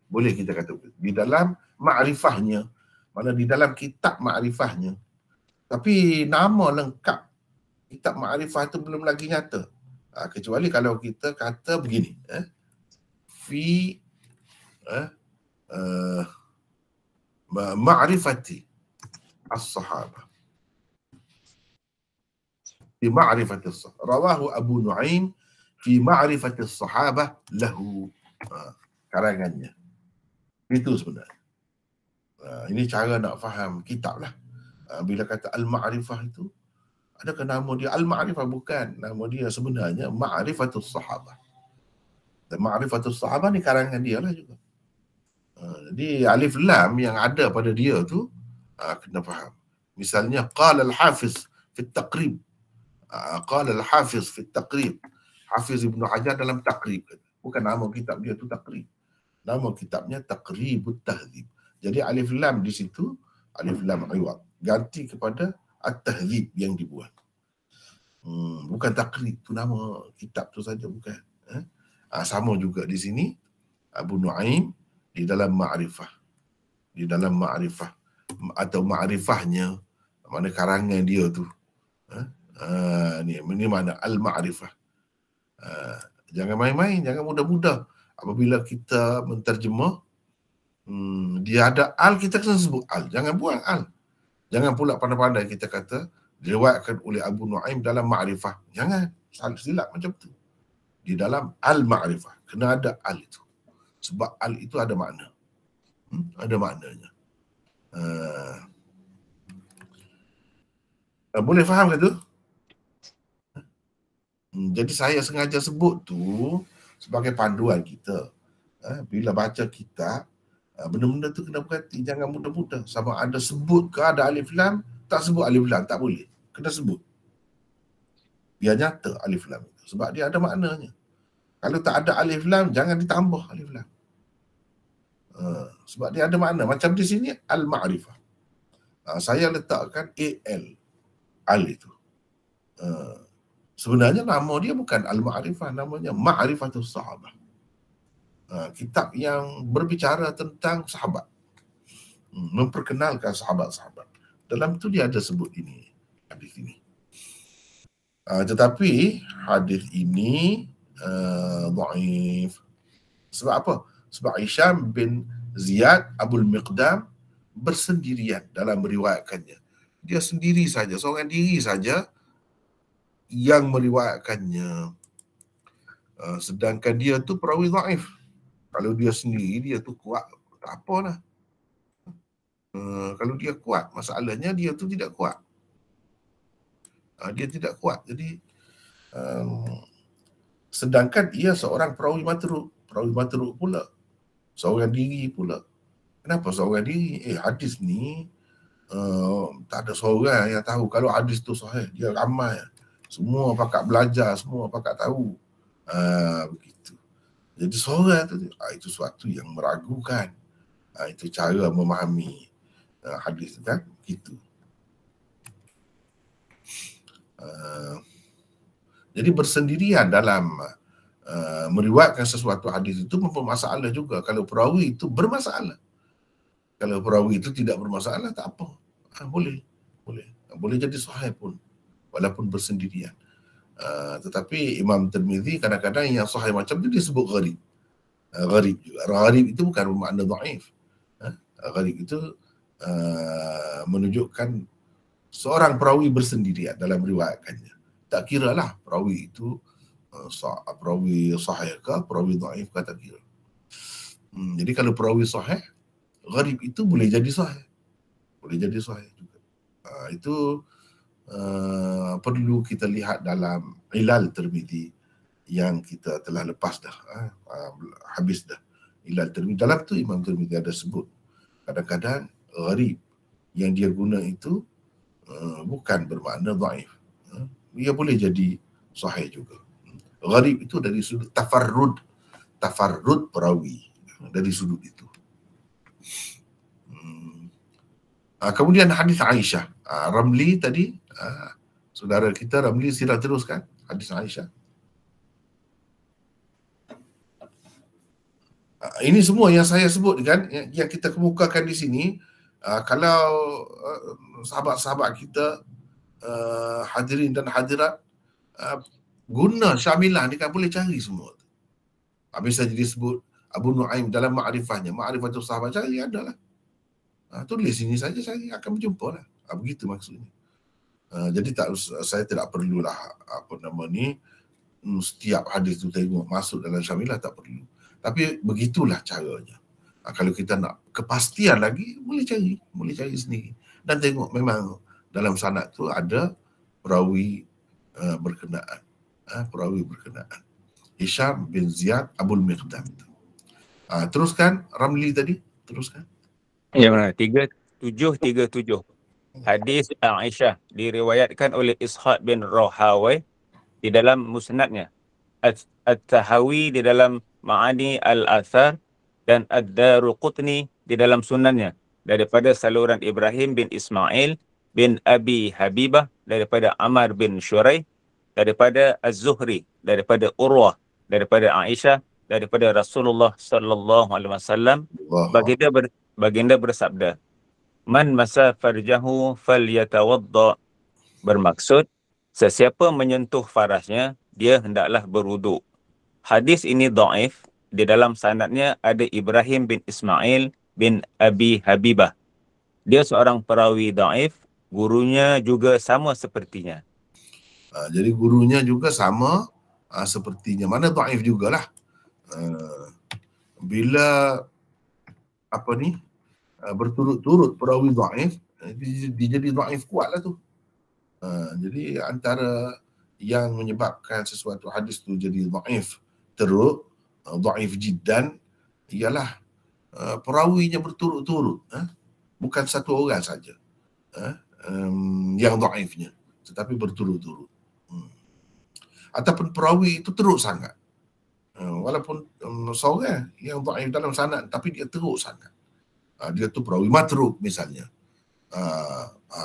boleh kita kata di dalam ma'rifahnya, mana di dalam kitab ma'rifahnya. Tapi nama lengkap kitab ma'rifah itu belum lagi nyata. Kecuali kalau kita kata begini, fi ma'rifati as-sahabah. Fi ma'rifati as-sahabah. Rawahu Abu Nu'aim fi ma'rifati as-sahabah lahu. Karangannya. Itu sebenarnya. Ini cara nak faham kitab lah. Bila kata Al-Ma'rifah itu, adakah nama dia Al-Ma'rifah? Bukan. Nama dia sebenarnya Ma'rifatus Sahabah. Dan Ma'rifatus Sahabah ni karangan dia lah juga. Jadi alif lam yang ada pada dia tu kena faham. Misalnya qala al-Hafiz fi at-Taqrib. Qala al-Hafiz fi at-Taqrib. Hafiz Ibn Hajar dalam Taqrib. Bukan nama kitab dia tu Taqrib. Nama kitabnya Taqribut Tahdzib. Jadi alif lam di situ, alif lam iwad, ganti kepada At-Tahdzib yang dibuat. Bukan Taqrib, tu nama kitab tu saja, bukan. Sama juga di sini Abu Nuaim di dalam Ma'rifah. Di dalam Ma'rifah atau Ma'rifahnya, mana karangan dia tu. Ini mana Al-Ma'rifah. Jangan main-main, jangan mudah-mudah. Apabila kita menterjemah, dia ada al, kita kena sebut al. Jangan buang al. Jangan pula pandai-pandai kita kata diriwayatkan oleh Abu Nuaim dalam Ma'rifah. Jangan, silap macam tu. Di dalam Al-Ma'rifah kena ada al itu. Sebab al itu ada makna. Ada maknanya. Boleh faham ke tu? Jadi saya sengaja sebut tu sebagai panduan kita. Bila baca kitab, benda-benda tu kena berhati. Jangan mudah-mudah. Sama ada sebut ke ada alif lam, tak sebut alif lam, tak boleh. Kena sebut. Biar nyata alif lam itu. Sebab dia ada maknanya. Kalau tak ada alif lam, jangan ditambah alif lam. Sebab dia ada makna. Macam di sini, Al-Ma'rifah. Saya letakkan AL. Al itu. Sebenarnya nama dia bukan Al-Ma'rifah, namanya Ma'rifatus Sahabah. Kitab yang berbicara tentang sahabat. Memperkenalkan sahabat-sahabat. Dalam tu dia ada sebut ini, hadis ini. Tetapi hadis ini dhaif. Sebab apa? Sebab Hisham bin Ziyad Abul Miqdam bersendirian dalam meriwayatkannya. Dia sendiri saja, seorang diri saja yang meriwayatkannya. Sedangkan dia tu perawi dhaif. Kalau dia sendiri, dia tu kuat, tak apalah. Kalau dia kuat, masalahnya dia tu tidak kuat. Dia tidak kuat. Jadi sedangkan ia seorang perawi matruk. Perawi matruk pula. Seorang diri pula. Kenapa seorang diri? Hadis ni tak ada seorang yang tahu kalau hadis tu sahih. Dia ramai. Semua pakat belajar, semua pakat tahu. Begitu. Jadi seorang tu, itu suatu yang meragukan. Itu cara memahami hadis kan? Gitu. Jadi bersendirian dalam meriwayatkan sesuatu hadis itu mempermasalah juga. Kalau perawi itu bermasalah. Kalau perawi itu tidak bermasalah, tak apa. Boleh. Boleh jadi sahih pun. Walaupun bersendirian. Tetapi Imam Tirmizi kadang-kadang yang sahih macam tu disebut gharib. Gharib juga. Gharib itu bukan bermakna dhaif. Gharib itu menunjukkan seorang perawi bersendirian dalam riwayatkannya. Tak kira lah perawi itu perawi sahih ke, perawi dhaif ke, tak kira. Jadi kalau perawi sahih, gharib itu boleh jadi sahih. Boleh jadi sahih juga. Itu perlu kita lihat dalam Ilal Tirmizi yang kita telah lepas dah. Habis dah. Ilal Tirmizi. Dalam tu Imam Tirmizi ada sebut. Kadang-kadang gharib yang dia guna itu bukan bermakna dhaif. Ia boleh jadi sahih juga. Gharib itu dari sudut tafarrud perawi, dari sudut itu. Kemudian hadis Aisyah. Ramli tadi, saudara kita Ramli, sila teruskan hadis Aisyah. Ini semua yang saya sebut kan, yang kita kemukakan di sini. Kalau sahabat-sahabat kita hadirin dan hadirat guna Syamilah ni kan boleh cari semua. Habis saja disebut Abu Nuaim dalam Ma'rifahnya, Ma'rifatul Sahabat, cari adalah. Tulis sini saja, saya akan berjumpa lah. Begitu maksudnya. Jadi saya tidak perlulah setiap hadis tu tengok masuk dalam Syamilah, tak perlu. Tapi begitulah caranya. Kalau kita nak kepastian lagi, boleh cari sendiri. Dan tengok memang dalam sanad tu ada perawi berkenaan. Perawi berkenaan. Hisham bin Ziyad Abul Miqdam. Teruskan Ramli tadi, teruskan. Ya benar, 3737. Hadis Aisyah diriwayatkan oleh Ishaq bin Rahawai di dalam musnadnya, At-Tahawi di dalam Ma'ani al-Athar dan Ad-Daruqutni di dalam sunannya daripada saluran Ibrahim bin Ismail bin Abi Habibah daripada Ammar bin Shuraih daripada Az-Zuhri daripada Urwah daripada Aisyah daripada Rasulullah sallallahu alaihi wasallam baginda bersabda, man masa farjahu falyatawadda, bermaksud sesiapa menyentuh farasnya dia hendaklah berwuduk. Hadis ini dhaif. Di dalam sanadnya ada Ibrahim bin Ismail bin Abi Habibah. Dia seorang perawi dhaif, gurunya juga sama sepertinya. Jadi gurunya juga sama sepertinya. Mana dhaif jugalah. Bila berturut-turut perawi dhaif, dia jadi dhaif kuatlah tu. Jadi antara yang menyebabkan sesuatu hadis tu jadi dhaif teruk, dhaif jiddan, ialah perawinya berturut-turut, bukan satu orang saja yang dhaifnya, tetapi berturut-turut. Ataupun perawi itu teruk sangat, walaupun seorang yang dhaif dalam sanad tapi dia teruk sangat, dia tu perawi matruk misalnya,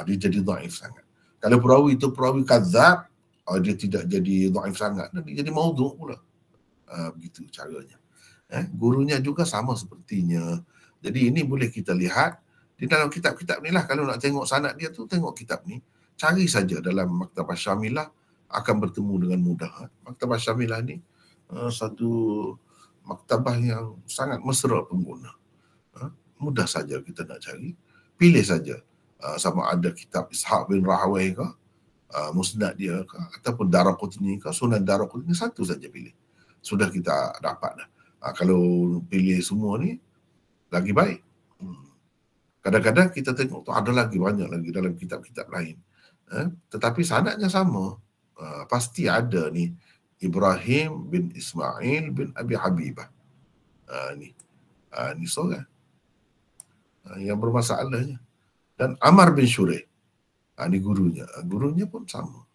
dia jadi dhaif sangat. Kalau perawi itu perawi kadzab, dia tidak jadi dhaif sangat, dia jadi maudhu' pula. Begitu caranya. Gurunya juga sama sepertinya. Jadi ini boleh kita lihat di dalam kitab-kitab ni lah. Kalau nak tengok sanad dia tu, tengok kitab ni. Cari saja dalam Maktabah Syamilah, akan bertemu dengan mudah. Maktabah Syamilah ni satu maktabah yang sangat mesra pengguna. Mudah saja kita nak cari. Pilih saja sama ada kitab Ishaq bin Rahawai ke, Musnad dia ke, ataupun Daraqutni ke, Sunan Daraqutni, satu saja pilih. Sudah kita dapat dah. Kalau pilih semua ni, lagi baik. Kadang-kadang kita tengok tu ada lagi banyak lagi dalam kitab-kitab lain. Tetapi sanadnya sama. Pasti ada ni Ibrahim bin Ismail bin Abi Habibah. Ni seorang yang bermasalahnya. Dan Ammar bin Shuraih. Ni gurunya. Gurunya pun sama.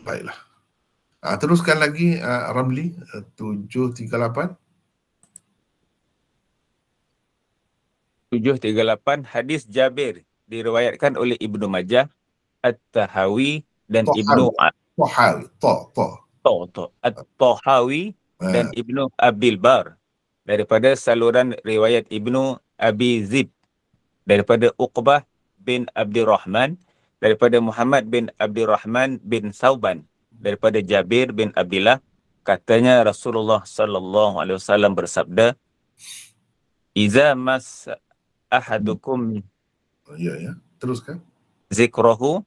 Baiklah. Teruskan lagi Ramli 738. 738 hadis Jabir diriwayatkan oleh Ibnu Majah, At-Tahawi dan Ibnu At-Tahawi dan Ibnu Abil Bar daripada saluran riwayat Ibnu Abi Zib daripada Uqbah bin Abdurrahman daripada Muhammad bin Abdurrahman bin Sauban daripada Jabir bin Abdillah, katanya Rasulullah sallallahu alaihi wasallam bersabda, "Iza mas ahadukum teruskan zakarahu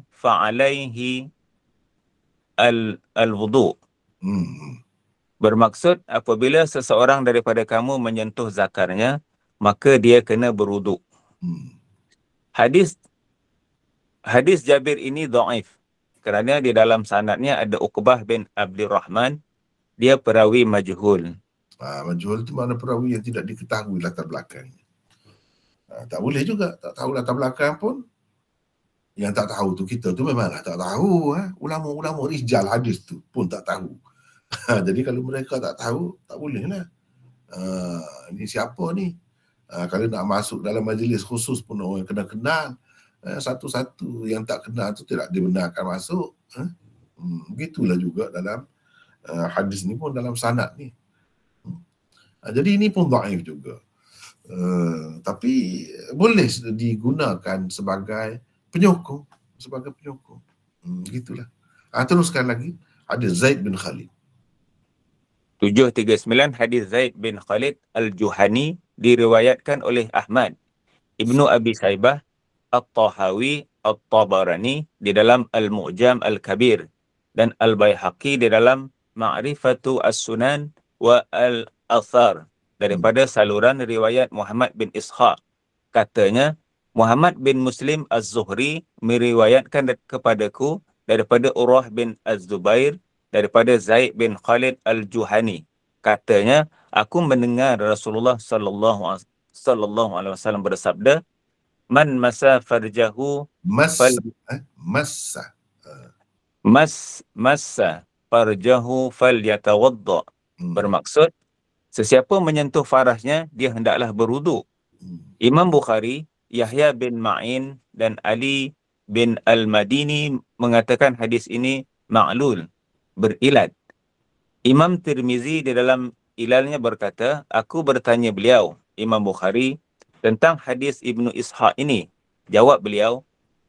fa alaihi al-wudu." Bermaksud apabila seseorang daripada kamu menyentuh zakarnya, maka dia kena berwuduk. Hadis Jabir ini dhaif kerana di dalam sanadnya ada Uqbah bin Abdurrahman, dia perawi majhul. Majhul itu mana perawi yang tidak diketahui latar belakangnya. Tak boleh juga, tak tahu latar belakang pun. Yang tak tahu tu kita tu memanglah tak tahu. Ulama-ulama rijal hadis tu pun tak tahu. Jadi kalau mereka tak tahu, tak boleh lah. Ni siapa ni? Kalau nak masuk dalam majlis khusus pun orang kena kenal. Satu-satu yang tak kenal tu tidak dibenarkan masuk. Begitulah juga dalam hadis ni pun, dalam sanad ni. Jadi ini pun dhaif juga. Tapi boleh digunakan sebagai penyokong. Begitulah. Teruskan lagi. Ada Zaid bin Khalid. 739 hadis Zaid bin Khalid Al-Juhani diriwayatkan oleh Ahmad, Ibnu Abi Saibah, At-Tahawi, At-Tabarani di dalam Al-Mu'jam Al-Kabir dan Al-Baihaqi di dalam Ma'rifatu As-Sunan wa Al-Athar daripada saluran riwayat Muhammad bin Ishaq. Katanya, Muhammad bin Muslim Az-Zuhri meriwayatkan kepadaku daripada Urwah bin Az-Zubair daripada Zaid bin Khalid Al-Juhani. Katanya, aku mendengar Rasulullah sallallahu alaihi wasallam bersabda, man masa farjahu massa farjahu falyatawadda, Bermaksud, sesiapa menyentuh farasnya, dia hendaklah berwuduk. Imam Bukhari, Yahya bin Ma'in dan Ali bin Al-Madini mengatakan hadis ini ma'lul, berilat. Imam Tirmizi di dalam ilalnya berkata, aku bertanya beliau, Imam Bukhari, tentang hadis Ibnu Ishaq ini. Jawab beliau,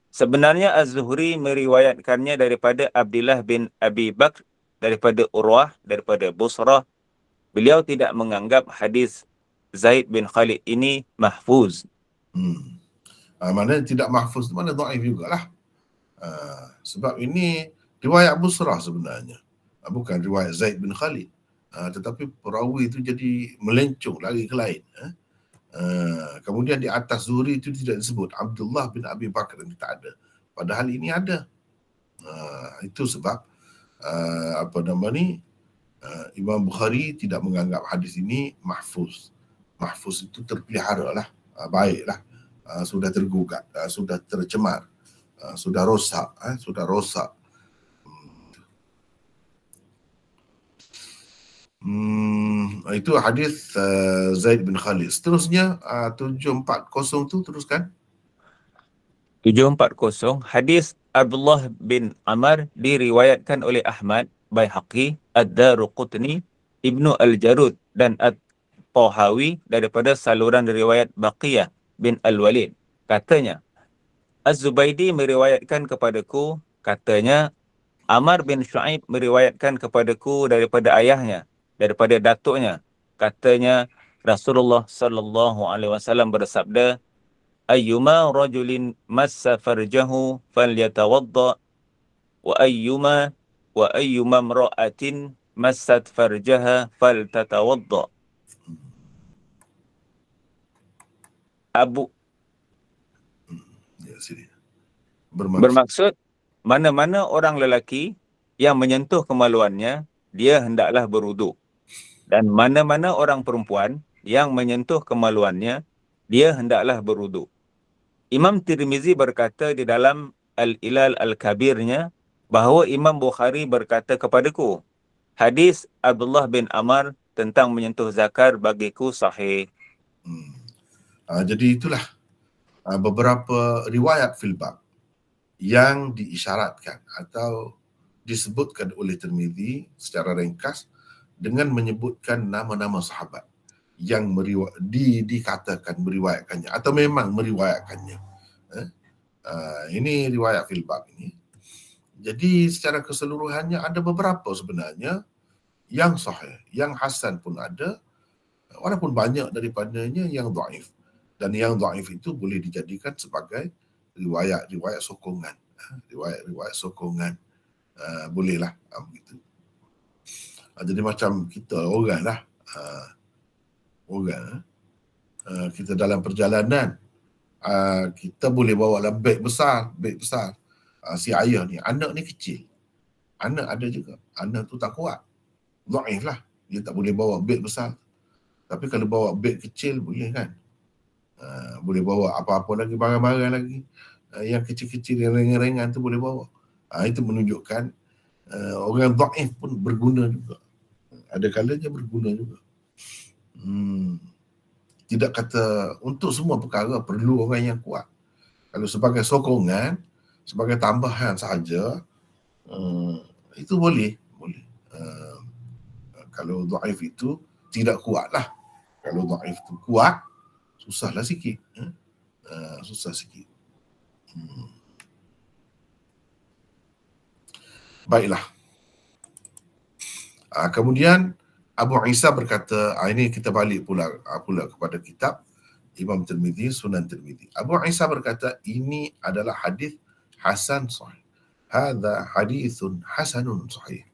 sebenarnya Az-Zuhri meriwayatkannya daripada Abdullah bin Abi Bakr, daripada Urwah, daripada Busrah. Beliau tidak menganggap hadis Zaid bin Khalid ini mahfuz. Mana tidak mahfuz, mana dhaif jugalah. Sebab ini riwayat Busrah sebenarnya. Bukan riwayat Zaid bin Khalid. Tetapi perawi itu jadi melencong lagi ke lain. Kemudian di atas Zuhri itu tidak disebut. Abdullah bin Abi Bakr ini tak ada. Padahal ini ada. Itu sebab Imam Bukhari tidak menganggap hadis ini mahfuz. Mahfuz itu terpelihara lah. Baiklah. Sudah tergugat. Sudah tercemar. Sudah rosak. Itu hadis Zaid bin Khalid. Seterusnya 740 tu teruskan. 740, hadis Abdullah bin Amr diriwayatkan oleh Ahmad, Baihaqi, Ad-Daruqutni, Ibnu Al-Jarud dan At-Tahawi daripada saluran riwayat Baqiyah bin Al-Walid. Katanya, Az-Zubaydi meriwayatkan kepadaku, katanya Amr bin Shu'aib meriwayatkan kepadaku daripada ayahnya, daripada datuknya. Katanya Rasulullah sallallahu alaihi wasallam bersabda, ayyuma rajulin massa farjahu falyatawadda wa ayyuma imra'atin massat farjaha faltatawadda. Bermaksud, mana-mana orang lelaki yang menyentuh kemaluannya, dia hendaklah berwuduk. Dan mana-mana orang perempuan yang menyentuh kemaluannya, dia hendaklah berwuduk. Imam Tirmizi berkata di dalam Al-Ilal Al-Kabirnya bahawa Imam Bukhari berkata kepadaku, hadis Abdullah bin Amr tentang menyentuh zakar bagiku sahih. Jadi itulah beberapa riwayat fil bab yang diisyaratkan atau disebutkan oleh Tirmizi secara ringkas dengan menyebutkan nama-nama sahabat yang dikatakan meriwayatkannya atau memang meriwayatkannya. Ini riwayat fil bab ini. Jadi secara keseluruhannya ada beberapa sebenarnya yang sahih, yang hasan pun ada, walaupun banyak daripadanya yang dhaif. Dan yang dhaif itu boleh dijadikan sebagai riwayat sokongan. Riwayat sokongan. Bolehlah begitu. Jadi macam kita orang lah. Kita dalam perjalanan, kita boleh bawa lah beg besar. Si ayah ni, anak ni kecil, anak ada juga, anak tu tak kuat, dhaif lah, dia tak boleh bawa beg besar. Tapi kalau bawa beg kecil boleh kan, boleh bawa apa-apa lagi, barang-barang lagi, yang kecil-kecil, yang ringan-ringan tu boleh bawa. Itu menunjukkan orang dhaif pun berguna juga, ada kalanya berguna juga. Tidak kata untuk semua perkara perlu orang yang kuat. Kalau sebagai sokongan, sebagai tambahan sahaja, itu boleh. Kalau dhaif itu tidak kuat lah. Kalau dhaif itu kuat, susahlah sikit. Susah sikit. Baiklah. Kemudian Abu Isa berkata, ini kita balik pula kepada kitab Imam Tirmizi, Sunan Tirmizi. Abu Isa berkata, ini adalah hadis hasan sahih. Hadza hadithun hasanun sahih.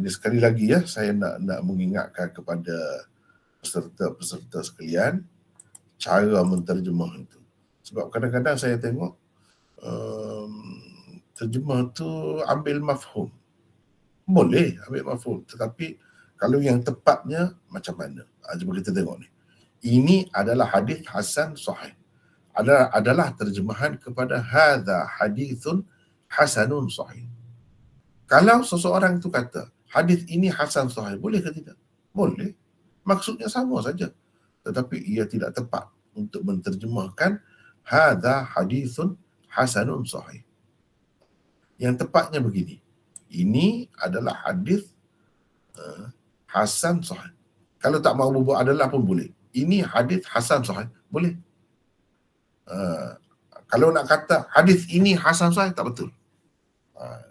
Ini sekali lagi ya, saya nak mengingatkan kepada peserta sekalian cara menterjemah itu. Sebab kadang-kadang saya tengok terjemah tu ambil mafhum. Boleh ambil mafhum, tetapi kalau yang tepatnya macam mana? Cuba kita tengok ni. Ini adalah hadis hasan sahih. Adalah terjemahan kepada hadza hadithun hasanun sahih. Kalau seseorang itu kata hadis ini hasan sahih, boleh ke tidak? Boleh. Maksudnya sama saja. Tetapi ia tidak tepat untuk menterjemahkan hadza hadithun hasanun sahih. Yang tepatnya begini. Ini adalah hadis hasan sahih. Kalau tak mahu berbuat adalah pun boleh. Ini hadis hasan sahih, boleh. Kalau nak kata hadis ini hasan sahih, tak betul.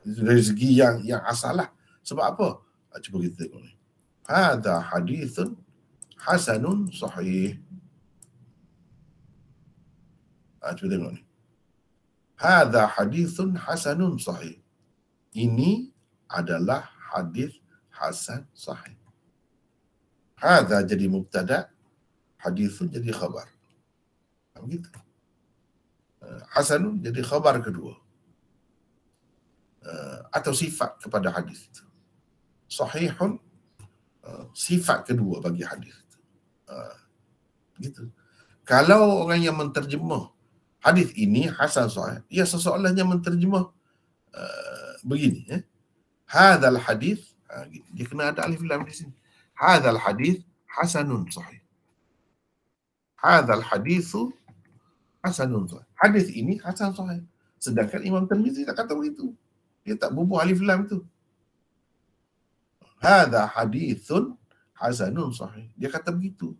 Dari segi yang asal lah. Sebab apa? Cuba kita tengok ni. Hadza hadithun hasanun sahih. Cuba tengok ni. Hadza hadithun hasanun sahih. Ini adalah hadis hasan sahih. Hadza jadi mubtada, hadithun jadi khabar. Begitu. Hasanun jadi khabar kedua. Atau sifat kepada hadis itu. Sahihun sifat kedua bagi hadis itu. Begitu. Kalau orang yang menterjemah hadis ini hasan sahih, ia seseorang yang menterjemah begini, hadzal hadis, dia kena ada alif lam di sini. Hadzal hadis hasanun sahih. Hadzal hadisu hasanun sahih. Hadis ini hasan sahih. Sedangkan Imam Tirmizi tak kata begitu. Dia tak bubuh alif lam tu. Hadza hadithun hasanun sahih. Dia kata begitu.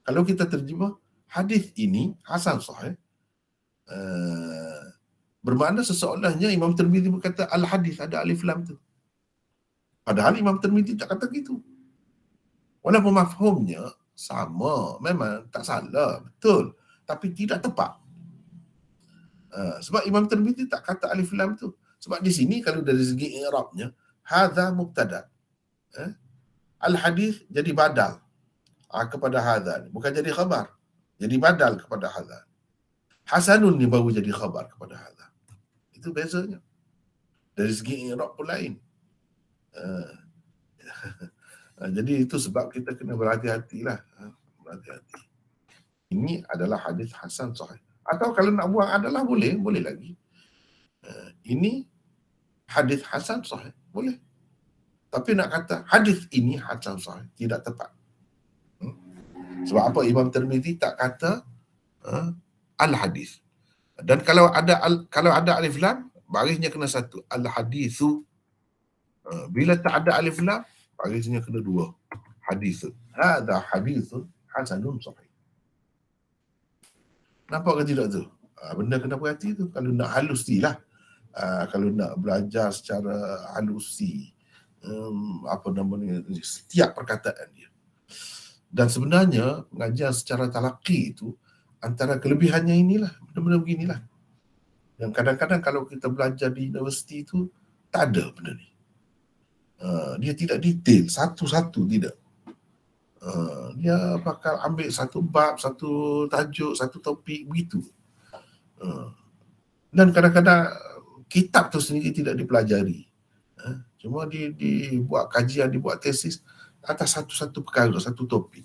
Kalau kita terjemah hadis ini hasan sahih, bermakna seseolahnya Imam Tirmizi berkata al-hadis ada alif lam tu. Padahal Imam Tirmizi tak kata gitu. Walaupun mafhumnya sama, memang tak salah, betul, tapi tidak tepat. Sebab Imam Tirmizi tak kata alif lam tu. Sebab di sini kalau dari segi i'rabnya, hadza mubtada. Al-hadis jadi badal kepada hadza, bukan jadi khabar. Jadi badal kepada hadza. Hasanun ni baru jadi khabar kepada hadza. Itu bezanya. Dari segi i'rab pun lain. Jadi itu sebab kita kena berhati-hatilah. Berhati-hati. Ini adalah hadis hasan sahih. Atau kalau nak buang adalah boleh, boleh lagi. Ini hadis hasan sahih, boleh. Tapi nak kata hadis ini hasan sahih, tidak tepat. Sebab apa Imam Tirmizi tak kata al-hadis. Dan kalau ada alif lam, barisnya kena satu, al-hadisu. Bila tak ada alif lam, barisnya kena dua, hadisun. Hadza hadisun hasanun sahih. Nampak ke tidak tu? Benda kena berhati tu. Kalau nak halusi lah. Kalau nak belajar secara halusi, apa namanya, setiap perkataan dia. Dan sebenarnya pengajian secara talaqi itu antara kelebihannya inilah, benda-benda beginilah. Yang kadang-kadang kalau kita belajar di universiti itu tak ada benda ni. Dia tidak detail satu-satu, tidak. Dia bakal ambil satu bab, satu tajuk, satu topik, begitu. Dan kadang-kadang kitab tu sendiri tidak dipelajari. Cuma dibuat kajian, dibuat tesis atas satu-satu perkara, satu topik.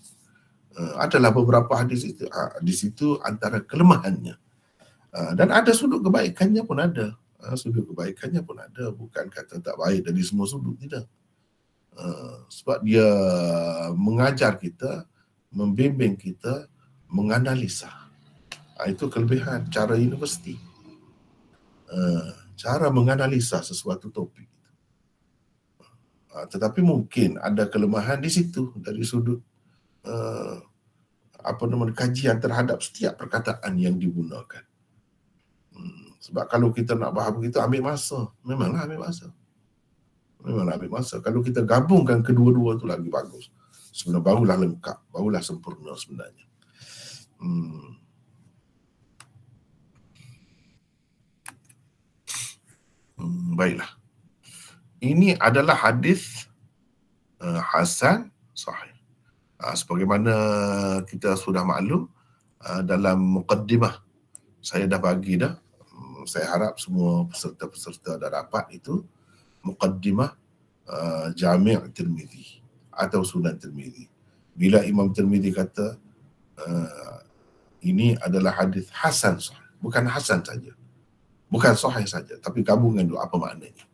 Adalah beberapa hadis itu, di situ antara kelemahannya. Dan ada sudut kebaikannya pun ada. Sudut kebaikannya pun ada. Bukan kata tak baik dari semua sudut, tidak. Sebab dia mengajar kita, membimbing kita, menganalisa. Itu kelebihan cara universiti. Cara menganalisa sesuatu topik. Tetapi mungkin ada kelemahan di situ dari sudut kajian terhadap setiap perkataan yang digunakan. Sebab kalau kita nak faham begitu, ambil masa. Memanglah ambil masa. Kalau kita gabungkan kedua-dua tu lagi bagus. Sebenarnya barulah lengkap, barulah sempurna sebenarnya. Baiklah. Ini adalah hadis hasan sahih. Sebagaimana kita sudah maklum dalam muqaddimah saya dah bagi dah. Saya harap semua peserta-peserta dah dapat itu muqaddimah Jami' Tirmizi atau Sunan Tirmizi. Bila Imam Tirmizi kata ini adalah hadis hasan sahih, bukan hasan saja, bukan sahih saja, tapi gabungan dua, apa maknanya.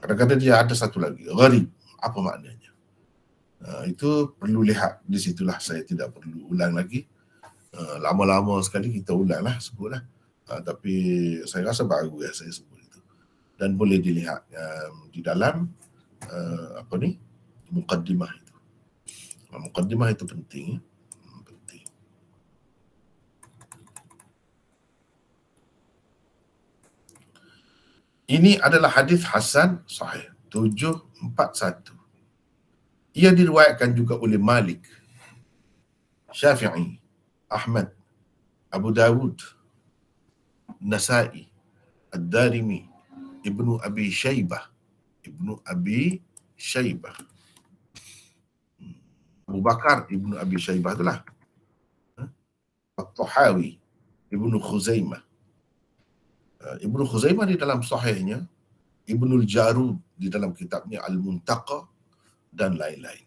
Kadang-kadang dia ada satu lagi, gharib. Apa maknanya? Itu perlu lihat. Di situlah saya tidak perlu ulang lagi. Lama-lama sekali kita ulanglah, sebutlah. Tapi saya rasa baru ya saya sebut itu. Dan boleh dilihat di dalam mukaddimah itu. Mukaddimah itu penting. Penting. Ini adalah hadis hasan sahih 741. Ia diriwayatkan juga oleh Malik, Syafi'i, Ahmad, Abu Dawud, Nasa'i, Ad-Darimi, Ibnu Abi Shaybah, Abu Bakar Ibnu Abi Shaybah itulah, At-Tahawi, Ibnu Khuzaimah. Ibnu Khuzaimah di dalam sahihnya, Ibnul Jarud di dalam kitabnya Al-Muntaqa, dan lain-lain.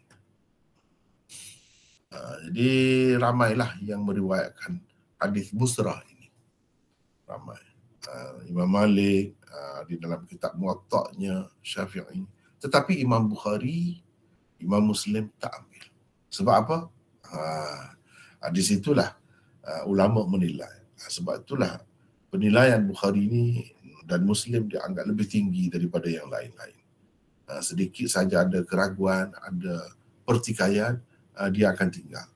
Jadi ramailah yang meriwayatkan hadis Busrah ini. Ramai. Imam Malik di dalam kitab Muwatta'nya, Syafi'i. Tetapi Imam Bukhari, Imam Muslim tak ambil. Sebab apa? Di situlah ulama menilai. Sebab itulah penilaian Bukhari ini dan Muslim dianggap lebih tinggi daripada yang lain-lain. Sedikit saja ada keraguan, ada pertikaian, dia akan tinggal.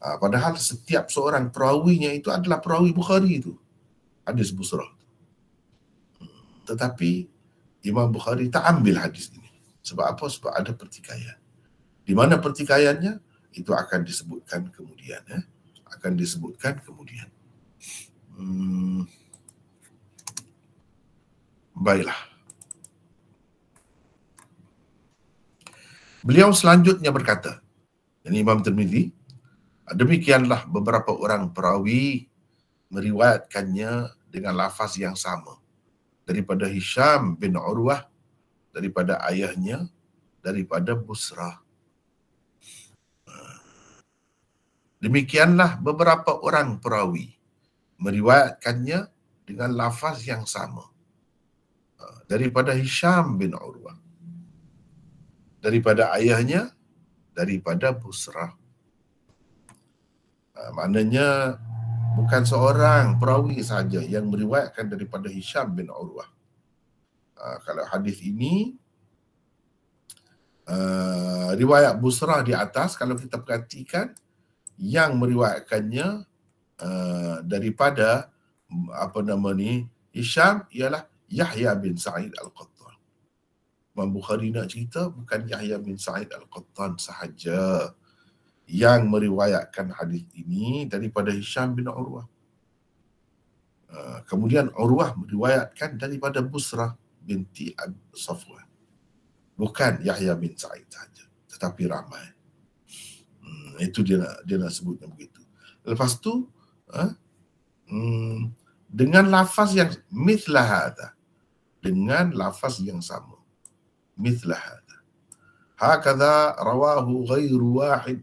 Padahal setiap seorang perawinya itu adalah perawi Bukhari itu, hadis Busrah. Tetapi Imam Bukhari tak ambil hadis ini. Sebab apa? Sebab ada pertikaian. Di mana pertikaiannya? Itu akan disebutkan kemudian. Akan disebutkan kemudian. Baiklah. Beliau selanjutnya berkata, ini Imam Tirmidzi, demikianlah beberapa orang perawi meriwayatkannya dengan lafaz yang sama daripada Hisham bin Urwah, daripada ayahnya, daripada Busrah. Demikianlah beberapa orang perawi meriwayatkannya dengan lafaz yang sama daripada Hisham bin Urwah, daripada ayahnya, daripada Busrah. Maknanya bukan seorang perawi saja yang meriwayatkan daripada Hisham bin Urwah. Kalau hadis ini riwayat Busrah di atas, kalau kita perhatikan yang meriwayatkannya daripada Hisham ialah Yahya bin Sa'id Al-Qattan. Imam Bukhari nak cerita bukan Yahya bin Sa'id Al-Qattan sahaja yang meriwayatkan hadis ini daripada Hisham bin Urwah. Kemudian Urwah meriwayatkan daripada Busrah binti Safwan. Bukan Yahya bin Sa'id sahaja, tetapi ramai. Itu dia nak sebutnya begitu. Lepas tu dengan lafaz yang mithla hadha, dengan lafaz yang sama. مثل هذا هكذا رواه غير واحد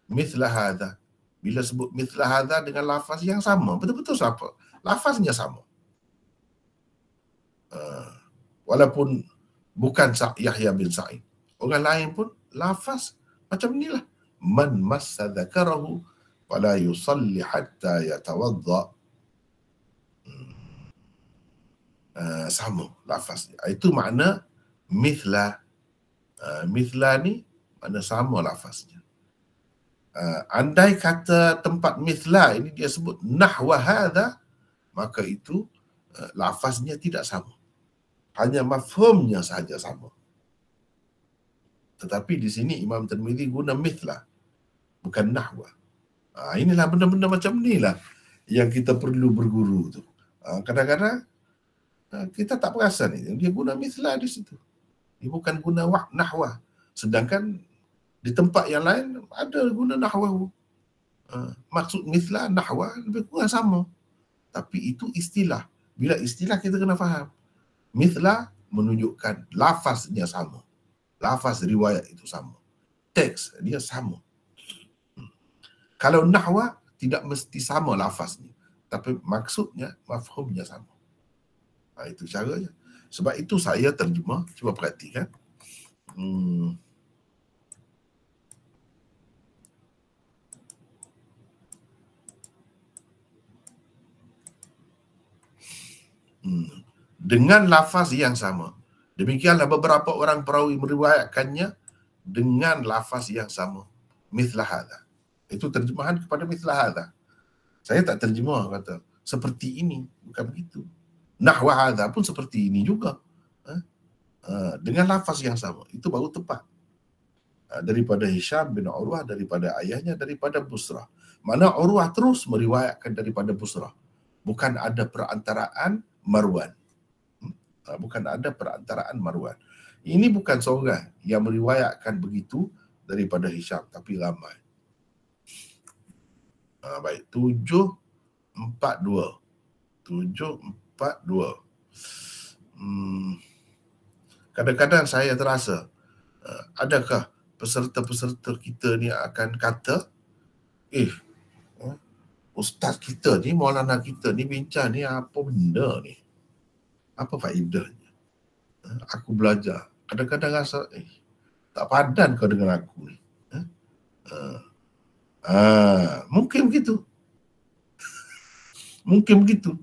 مثل هذا. Bila sebut مثل هذا dengan lafaz yang sama, betul-betul sama, lafaznya sama. Walaupun bukan Yahya bin Sa'id, orang lain pun lafaz macam inilah. Man massa dzakarahu wala yusalli hatta yatawadda. Sama lafaznya. Itu makna mithla. Mithla ni mana sama lafaznya. Andai kata tempat mithla ini dia sebut nahwa hadha, maka itu lafaznya tidak sama. Hanya mafhumnya sahaja sama. Tetapi di sini Imam Tirmidzi guna mithla, bukan nahwa. Inilah benda-benda macam inilah yang kita perlu berguru tu. Kadang-kadang kita tak perasan ni, dia guna mithla di situ. Dia bukan guna nahwa. Sedangkan di tempat yang lain ada guna nahwa. Maksud mithla, nahwa lebih kurang sama. Tapi itu istilah. Bila istilah kita kena faham. Mithla menunjukkan lafaznya sama. Lafaz riwayat itu sama. Teks dia sama. Kalau nahwa tidak mesti sama lafaznya. Tapi maksudnya, mafhumnya sama. Itu caranya. Sebab itu saya terjemah, cuba perhatikan. Dengan lafaz yang sama. Demikianlah beberapa orang perawi meriwayatkannya dengan lafaz yang sama. Mithla hadha. Itu terjemahan kepada mithla hadha. Saya tak terjemah kata seperti ini, bukan begitu. Nahwa hadha pun seperti ini juga. Dengan lafaz yang sama. Itu baru tepat. Daripada Hisham bin Urwah, daripada ayahnya, daripada Busrah. Mana Urwah terus meriwayatkan daripada Busrah. Bukan ada perantaraan Marwan. Bukan ada perantaraan Marwan. Ini bukan seorang yang meriwayatkan begitu daripada Hisham, tapi ramai. Baik, 742. 742. Kadang-kadang saya terasa, adakah peserta-peserta kita ni akan kata, ustaz kita ni, maulana kita ni bincang ni apa benda ni? Apa faedahnya? Aku belajar. Kadang-kadang rasa, tak padan kau dengan aku ni. Mungkin begitu. Mungkin begitu.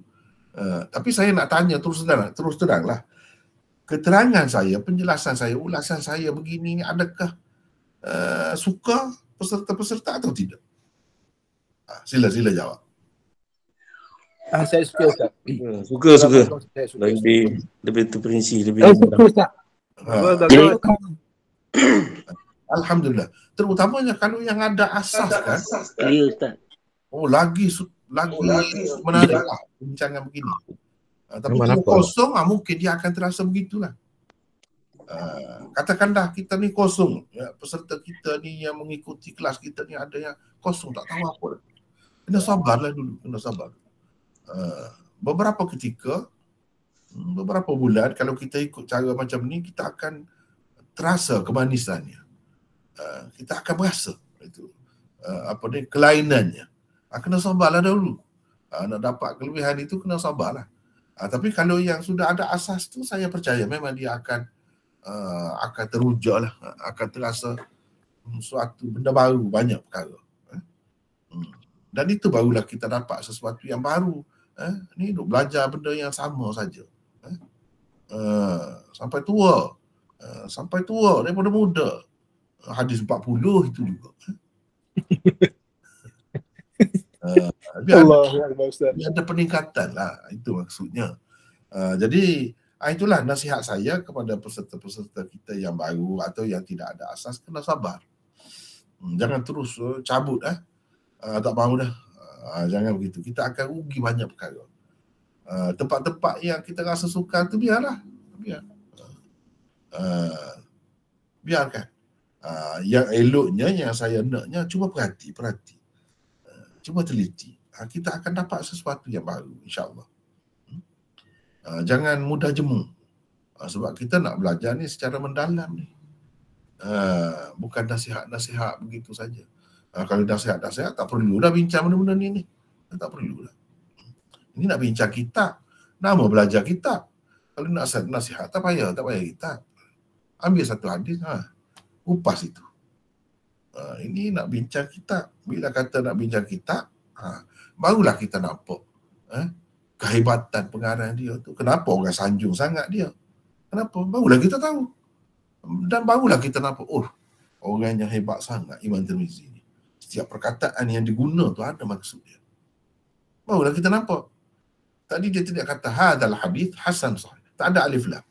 Tapi saya nak tanya terus teranglah. Keterangan saya, penjelasan saya, ulasan saya begini ni, adakah suka peserta-peserta atau tidak? Sila jawab. Saya suka, Ustaz. Suka. Saya suka. Lebih terperinci, Saya suka, Ustaz. Alhamdulillah. Terutamanya kalau yang ada asas kan. Ya, Ustaz. Lagi menarik lah bincangan begini. Tapi kalau kosong, mungkin dia akan terasa begitulah. Katakanlah kita ni kosong, peserta kita ni yang mengikuti kelas kita ni ada yang kosong, tak tahu apa. Kena sabarlah dulu, kena sabar. Beberapa ketika, beberapa bulan, kalau kita ikut cara macam ni, kita akan terasa kemanisannya. Kita akan berasa itu kelainannya. Kena sabarlah dahulu. Nak dapat kelebihan itu kena sabarlah. Tapi kalau yang sudah ada asas tu, saya percaya memang dia akan teruja lah, akan terasa suatu benda baru, banyak perkara. Dan itu barulah kita dapat sesuatu yang baru. Ni duk belajar benda yang sama saja. Sampai tua. Daripada muda. Hadis 40 itu juga. Biar ada peningkatan lah. Itu maksudnya. Jadi itulah nasihat saya kepada peserta-peserta kita yang baru atau yang tidak ada asas, kena sabar. Jangan terus cabut. Tak mahu dah. Jangan begitu. Kita akan rugi banyak perkara. Tempat-tempat yang kita rasa suka tu biarlah. Biarkan. Yang eloknya, yang saya naknya, cuba perhati. Cuba teliti. Kita akan dapat sesuatu yang baru, insya-Allah. Jangan mudah jemu. Sebab kita nak belajar ni secara mendalam ni. Bukan nasihat-nasihat begitu saja. Kalau nasihat-nasihat tak perlu dah bincang benda-benda ni. Tak perlu dah. Ini nak bincang kitab. Nama belajar kitab. Kalau nak nasihat tak payah kitab. Ambil satu hadis, upas itu. Ini nak bincang kitab. Bila kata nak bincang kitab, barulah kita nampak kehebatan pengarang dia tu. Kenapa orang sanjung sangat dia? Kenapa? Barulah kita tahu. Dan barulah kita nampak, orang yang hebat sangat Imam Tirmizi ni. Setiap perkataan yang diguna tu ada maksud dia. Barulah kita nampak. Tadi dia tidak kata hadzal hadis hasan sahih. Tak ada alif lam.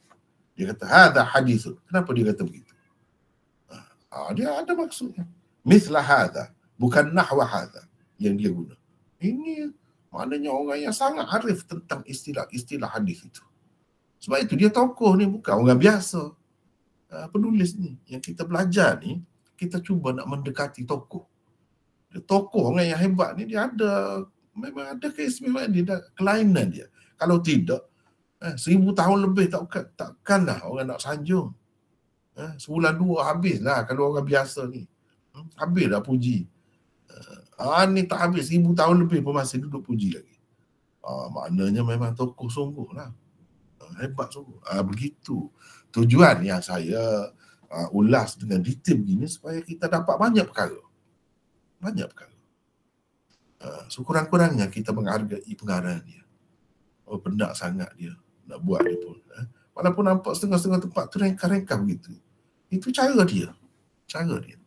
Dia kata hadza hadithun. Kenapa dia kata begitu? Dia ada maksudnya. Mithla hadza, bukan nahwa hadza yang dia guna. Ini maknanya orang yang sangat arif tentang istilah-istilah hadis itu. Sebab itu dia tokoh ni, bukan orang biasa. Penulis ni, yang kita belajar ni, kita cuba nak mendekati tokoh. Tokoh orang yang hebat ni, dia ada, memang ada keistimewaan dia, kelainan dia. Kalau tidak, 1000 tahun lebih takkanlah orang nak sanjung. Sebulan dua habislah kalau orang biasa ni. Habislah puji. Ni tak habis, 1000 tahun lebih pun masih duduk puji lagi. Maknanya memang tokoh sungguh lah. Hebat sungguh. Begitu. Tujuan yang saya ulas dengan detail begini supaya kita dapat banyak perkara. Banyak perkara. Sekurang-kurangnya kita menghargai pengarang dia. Oh, pendak sangat dia nak buat dia pun. Walaupun nampak setengah-setengah tempat tu rengkah-rengkah begitu. Itu cara dia. Cara dia.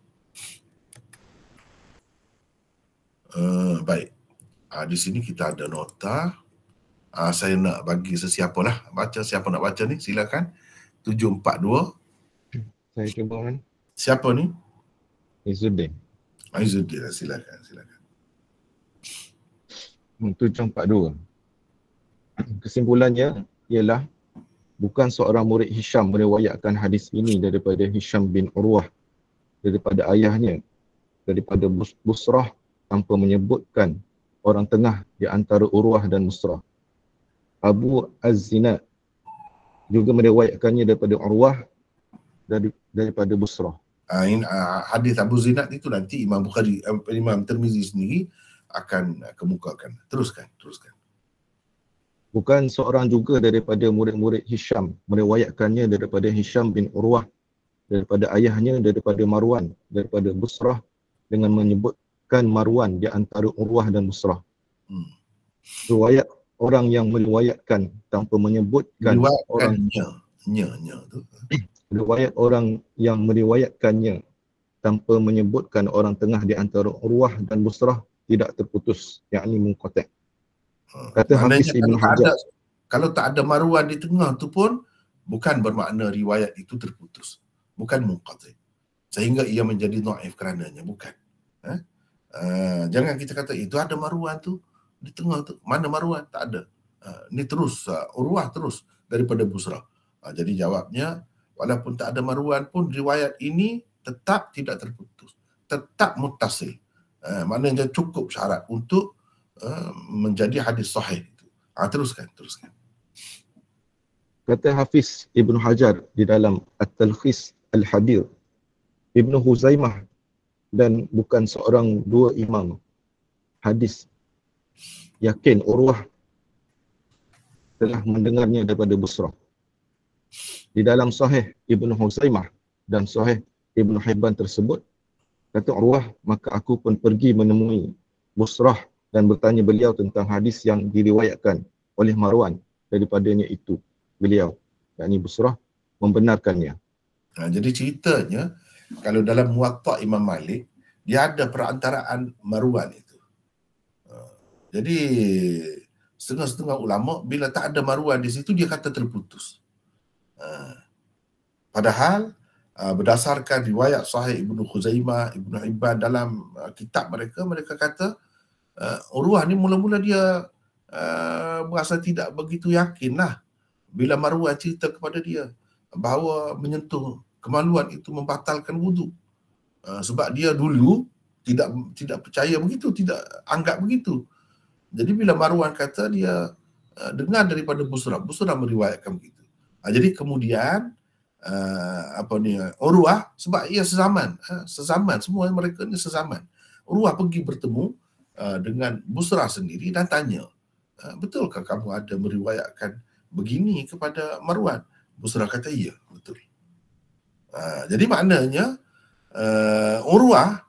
Baik. Di sini kita ada nota. Saya nak bagi sesiapa lah baca. Siapa nak baca ni? Silakan. 742. Saya cuba kan. Siapa ni? Izzuddin. Izzuddin, silakan. 742. Kesimpulannya ialah bukan seorang murid Hisham meriwayatkan hadis ini daripada Hisham bin Urwah daripada ayahnya daripada Busrah tanpa menyebutkan orang tengah di antara Urwah dan Busrah. Abu Az-Zinad juga meriwayatkannya daripada Urwah daripada Busrah. Hadis Abu Zinad itu nanti Imam Bukhari, Imam Tirmizi sendiri akan kemukakan. Teruskan. Bukan seorang juga daripada murid-murid Hisham meriwayatkannya daripada Hisham bin Urwah daripada ayahnya daripada Marwan daripada Busrah dengan menyebutkan Marwan di antara Urwah dan Busrah. Riwayat orang yang meriwayatkan tanpa menyebutkan riwayat orang yang meriwayatkannya tanpa menyebutkan orang tengah di antara Urwah dan Busrah tidak terputus, yakni munqati'. Kata Hafiz Ibn Hajar, kalau tak ada Marwan di tengah tu pun bukan bermakna riwayat itu terputus, bukan munqati', sehingga ia menjadi dhaif kerananya, bukan. Jangan kita kata itu ada Marwan tu di tengah tu, mana Marwan? Tak ada. Ni terus Urwah terus daripada Busrah. Jadi jawabnya, walaupun tak ada Marwan pun riwayat ini tetap tidak terputus, tetap muttasil. Maknanya cukup syarat untuk menjadi hadis sahih itu. Teruskan. Kata Hafiz Ibn Hajar di dalam At-Talkhis Al-Habir, Ibn Huzaimah dan bukan seorang dua imam hadis yakin Urwah telah mendengarnya daripada Busrah. Di dalam Sahih Ibn Huzaimah dan Sahih Ibn Hibban tersebut, kata Urwah, maka aku pun pergi menemui Busrah dan bertanya beliau tentang hadis yang diriwayatkan oleh Marwan daripadanya itu. Beliau, yakni Busrah, membenarkannya. Jadi ceritanya, kalau dalam Muwatta' Imam Malik, dia ada perantaraan Marwan itu. Jadi setengah-setengah ulama bila tak ada Marwan di situ dia kata terputus. Padahal berdasarkan riwayat Sahih Ibnu Khuzaimah, Ibnu Hibban dalam kitab mereka kata Urwah ni mula-mula dia berasa tidak begitu yakin lah bila Marwan cerita kepada dia bahawa menyentuh kemaluan itu membatalkan wudu. Sebab dia dulu tidak percaya begitu, tidak anggap begitu. Jadi bila Marwan kata dia dengar daripada Busrah meriwayatkan begitu. Jadi kemudian Urwah, sebab ia sezaman, semua mereka ni sezaman. Urwah pergi bertemu dengan Busrah sendiri dan tanya, betulkah kamu ada meriwayatkan begini kepada Marwan? Busrah kata ya, betul. Jadi maknanya Urwah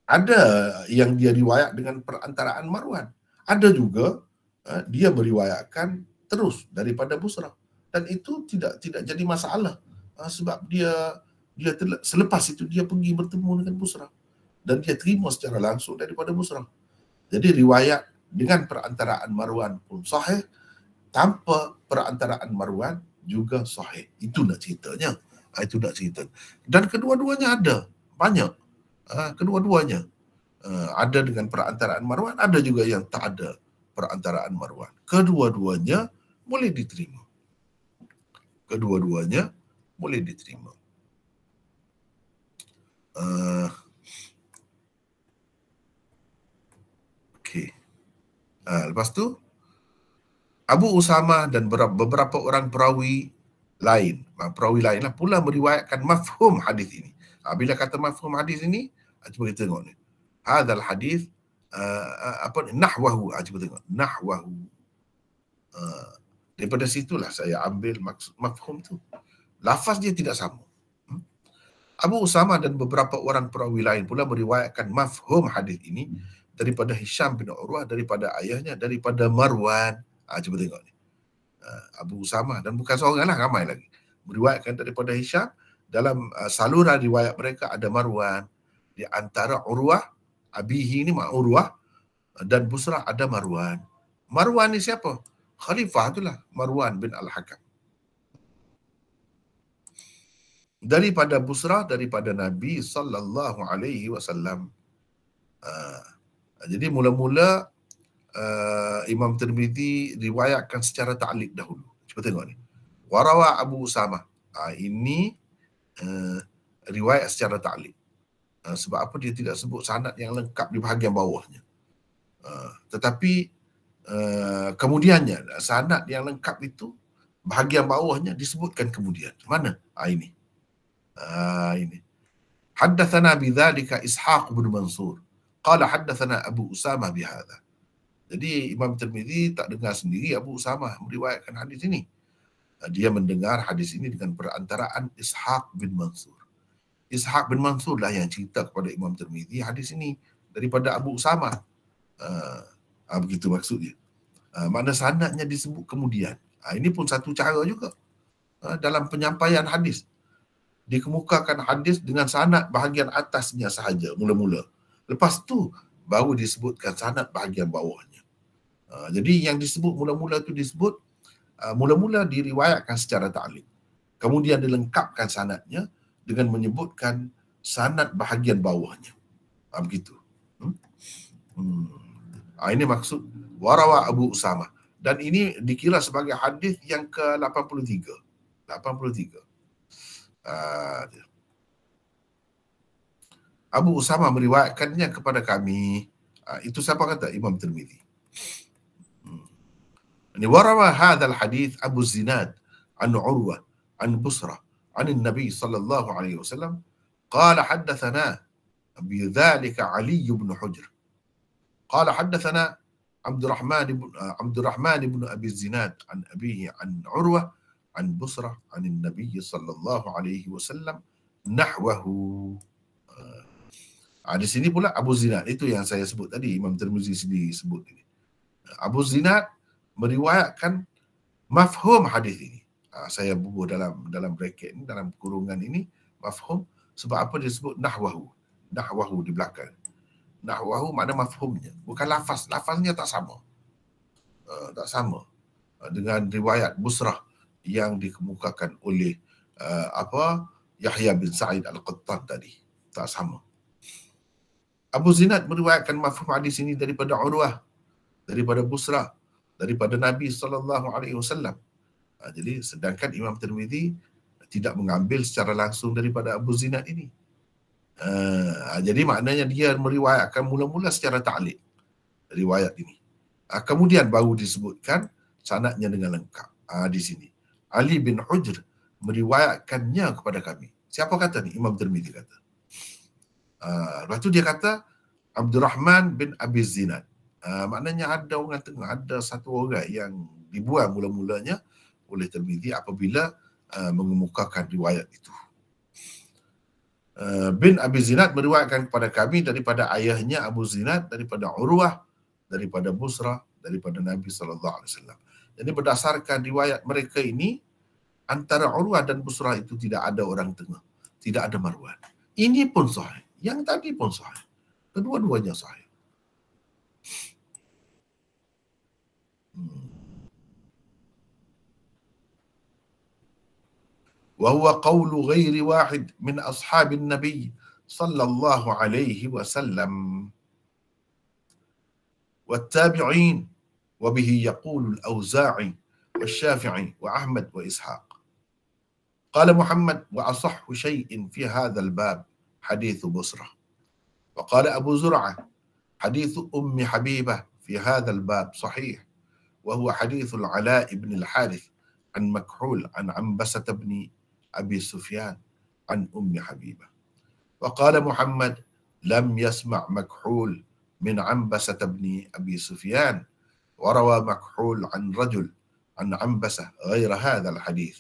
ada yang dia riwayat dengan perantaraan Marwan. Ada juga dia meriwayatkan terus daripada Busrah. Dan itu tidak jadi masalah. Sebab dia selepas itu dia pergi bertemu dengan Busrah. Dan dia terima secara langsung daripada Busrah. Jadi riwayat dengan perantaraan Marwan pun sahih, tanpa perantaraan Marwan juga sahih. Itu nak ceritanya. Itu nak cerita. Dan kedua-duanya ada. Banyak. Kedua-duanya. Ada dengan perantaraan Marwan, ada juga yang tak ada perantaraan Marwan. Kedua-duanya boleh diterima. Kedua-duanya boleh diterima. Okey. Lepas tu Abu Usamah dan beberapa orang perawi lain lah pula meriwayatkan mafhum hadis ini. Bila kata mafhum hadis ini, cuba kita tengok ni. Hadzal hadis nahwahu, cuba tengok nahwahu. Daripada situlah saya ambil maksud mafhum tu. Lafaz dia tidak sama. Abu Usama dan beberapa orang perawi lain pula meriwayatkan mafhum hadis ini daripada Hisham bin Urwah, daripada ayahnya, daripada Marwan. Cuba tengok ni. Abu Usama dan bukan seorang lah, ramai lagi. Meriwayatkan daripada Hisham, dalam saluran riwayat mereka ada Marwan. Di antara Urwah, Abihi ni Urwah, dan Busrah ada Marwan. Marwan ni siapa? Khalifah itulah, Marwan bin Al-Hakam. Daripada Busrah, daripada Nabi sallallahu alaihi wasallam. Jadi mula-mula Imam Tirmizi riwayatkan secara ta'liq dahulu. Cuba tengok ni. Warawa Abu Usama. Ini riwayat secara ta'liq. Sebab apa dia tidak sebut sanad yang lengkap di bahagian bawahnya. Tetapi kemudiannya sanad yang lengkap itu bahagian bawahnya disebutkan kemudian. Mana? Ini. Ini. Haddathana bidzalika Ishaq bin Mansur. Qala haddathana Abu Usama bihadza. Jadi Imam Tirmizi tak dengar sendiri Abu Usama meriwayatkan hadis ini. Dia mendengar hadis ini dengan perantaraan Ishaq bin Mansur. Ishaq bin Mansur lah yang cerita kepada Imam Tirmizi hadis ini daripada Abu Usama. Begitu maksudnya. Makna sanadnya disebut kemudian. Ini pun satu cara juga dalam penyampaian hadis. Dikemukakan hadis dengan sanad bahagian atasnya sahaja mula-mula. Lepas tu baru disebutkan sanad bahagian bawahnya. Jadi yang disebut mula-mula tu disebut mula-mula diriwayatkan secara ta'liq. Kemudian dilengkapkan sanadnya dengan menyebutkan sanad bahagian bawahnya. Begitu. Ini maksud warawa Abu Usama. Dan ini dikira sebagai hadis yang ke-83. 83. Abu Usama meriwayatkannya kepada kami. Itu siapa kata? Imam Tirmizi. Ini warawa hadzal hadis Abu Zinad an Urwah an Busrah an Nabi sallallahu alaihi wasallam qala haddathana bidzalika Ali bin Hujr qala haddathana Abdurrahman ibn Abi Zinad an abihi an Urwah an Busrah an Nabi sallallahu alaihi wasallam nahwahu. Di sini pula Abu Zinad, itu yang saya sebut tadi, Imam Tirmizi sendiri sebut ini. Abu Zinad meriwayatkan mafhum hadis ini. Saya bubuh dalam bracket ini, dalam kurungan ini mafhum. Sebab apa dia sebut nahwahu? Nahwahu di belakang. Nahwahu makna mafhumnya, bukan lafaz. Lafaznya tak sama. Tak sama dengan riwayat Busrah yang dikemukakan oleh Yahya bin Sa'id Al-Qattan tadi. Tak sama. Abu Zinad meriwayatkan mafhum hadis ini daripada Urwah, daripada Busrah, daripada Nabi SAW. Jadi sedangkan Imam Tirmizi tidak mengambil secara langsung daripada Abu Zinad ini. Jadi maknanya dia meriwayatkan mula-mula secara ta'liq riwayat ini. Kemudian baru disebutkan sanadnya dengan lengkap. Di sini Ali bin Hujr meriwayatkannya kepada kami. Siapa kata ni? Imam Tirmizi kata. Lepas tu dia kata Abdurrahman bin Abi Zinad. Maknanya ada orang tengah, ada satu orang yang dibuang mula-mulanya oleh Tirmizi apabila mengemukakan riwayat itu. Bin Abi Zinad meriwayatkan kepada kami daripada ayahnya Abu Zinad, daripada Urwah, daripada Busrah, daripada Nabi SAW. Jadi berdasarkan riwayat mereka ini, antara Urwah dan Busrah itu tidak ada orang tengah, tidak ada Marwan. Ini pun sahih, yang tadi pun sahih, kedua-duanya sahih. وهو قول غير واحد من أصحاب النبي صلى الله عليه وسلم والتابعين وبه يقول الأوزاعي والشافعي وأحمد وإسحاق. قال محمد وأصح شيء في هذا الباب حديث بصرة. وقال أبو زرعة حديث أم حبيبة في هذا الباب صحيح، وهو حديث العلاء بن الحارث عن مكحول عن عنبسة بن أبي سفيان عن أم حبيبة. وقال محمد لم يسمع مكحول من عنبسة بن أبي سفيان، وروى مكحول عن رجل عن عنبسة غير هذا الحديث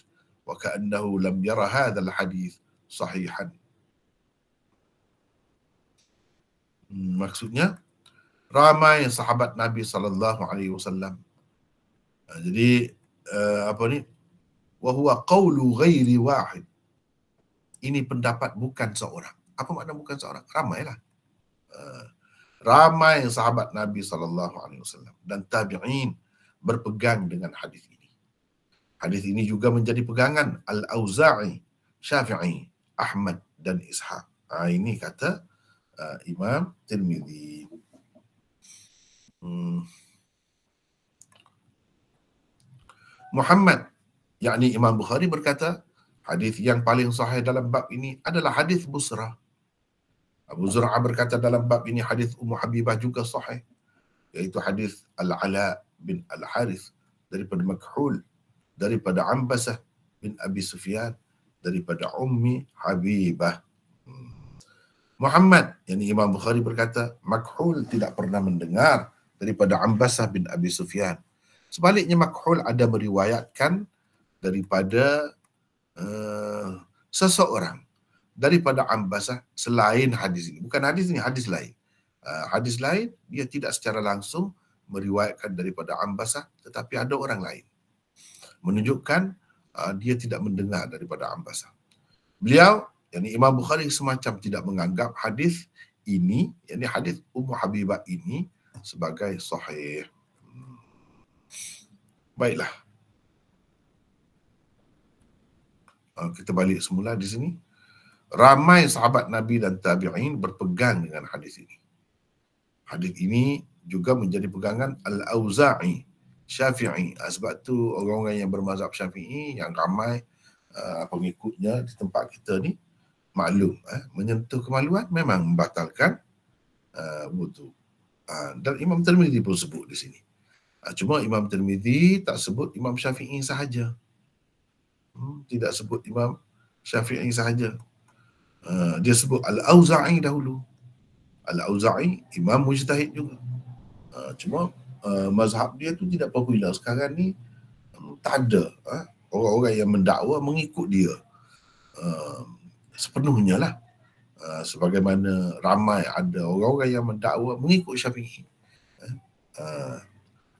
وكأنه لم يرى هذا الحديث صحيحا. Maksudnya ramai sahabat Nabi SAW. Jadi apa ni? Wa huwa qawlu ghairi wahid. Ini pendapat bukan seorang. Apa makna bukan seorang? Ramailah. Ramai sahabat Nabi SAW dan tabi'in berpegang dengan hadis ini. Hadis ini juga menjadi pegangan Al-Auza'i, Syafi'i, Ahmad dan Ishaq. Ini kata Imam Tirmidzi. Muhammad, yakni Imam Bukhari berkata, hadis yang paling sahih dalam bab ini adalah hadis Busrah. Abu Zur'ah berkata dalam bab ini hadis Ummu Habibah juga sahih, iaitu hadis Al-Ala bin Al-Harith daripada Makhul, daripada Ambasah bin Abi Sufyan, daripada Ummi Habibah. Muhammad, yakni Imam Bukhari berkata, Makhul tidak pernah mendengar daripada Ambasah bin Abi Sufyan. Sebaliknya Makhul ada meriwayatkan daripada seseorang daripada Ambasah selain hadis ini. Bukan hadis ini, hadis lain. Hadis lain, dia tidak secara langsung meriwayatkan daripada Ambasah, tetapi ada orang lain. Menunjukkan dia tidak mendengar daripada Ambasah. Beliau, yakni Imam Bukhari, semacam tidak menganggap hadis ini, yakni hadis Ummu Habibah ini sebagai sahih. Baiklah. Kita balik semula di sini. Ramai sahabat Nabi dan tabi'in berpegang dengan hadis ini. Hadis ini juga menjadi pegangan Al-Auza'i, Syafi'i. Sebab tu orang-orang yang bermazhab Syafi'i yang ramai pengikutnya di tempat kita ni maklum, menyentuh kemaluan memang membatalkan wudu. Dan Imam Tirmidzi pun sebut di sini. Cuma Imam Tirmidzi tak sebut Imam Syafi'i sahaja. Tidak sebut Imam Syafi'i sahaja. Dia sebut Al-Auza'i dahulu. Al-Auza'i Imam Mujtahid juga. Cuma mazhab dia tu tidak popular. Sekarang ni tak ada orang-orang yang mendakwa mengikut dia sepenuhnya lah. Sebagaimana ramai ada orang-orang yang mendakwa mengikut Syafi'i.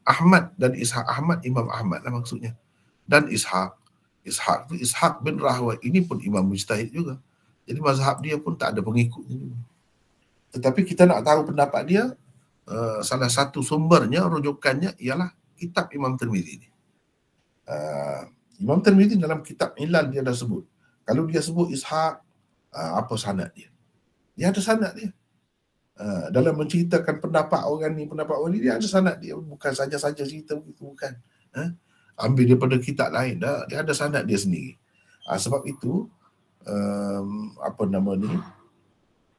Ahmad dan Ishaq. Ahmad, Imam Ahmad lah maksudnya. Dan Ishaq. Ishaq tu Ishaq bin Rahway. Ini pun Imam Mujtahid juga. Jadi mazhab dia pun tak ada pengikutnya juga. Tetapi kita nak tahu pendapat dia, salah satu sumbernya, rujukannya ialah kitab Imam Tirmidzi ni. Imam Tirmidzi dalam kitab Ilal dia dah sebut. Kalau dia sebut Ishaq, apa sanad dia? Dia ada sanad dia. Dalam menceritakan pendapat orang ni, dia ada sanad dia. Bukan saja-saja cerita begitu, bukan. Ambil daripada kitab lain, dia ada sanad dia sendiri. Sebab itu,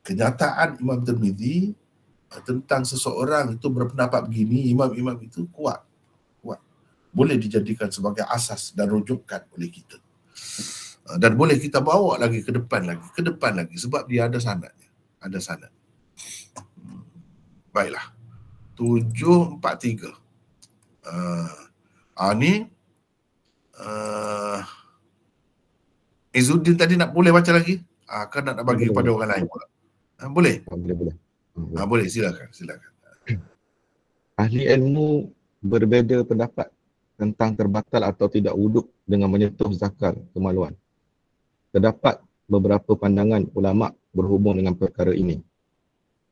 kenyataan Imam Tirmidzi tentang seseorang itu berpendapat begini, imam-imam itu kuat. Boleh dijadikan sebagai asas dan rujukan oleh kita. Dan boleh kita bawa lagi ke depan lagi sebab dia ada sanadnya. Ada sanad. Baiklah. 743. Ni Izzuddin tadi boleh baca lagi? Kan nak bagi kepada orang lain pula. Boleh? Boleh. Boleh, silakan. Ahli ilmu berbeza pendapat tentang terbatal atau tidak wuduk dengan menyentuh zakar kemaluan. Terdapat beberapa pandangan ulama berhubung dengan perkara ini.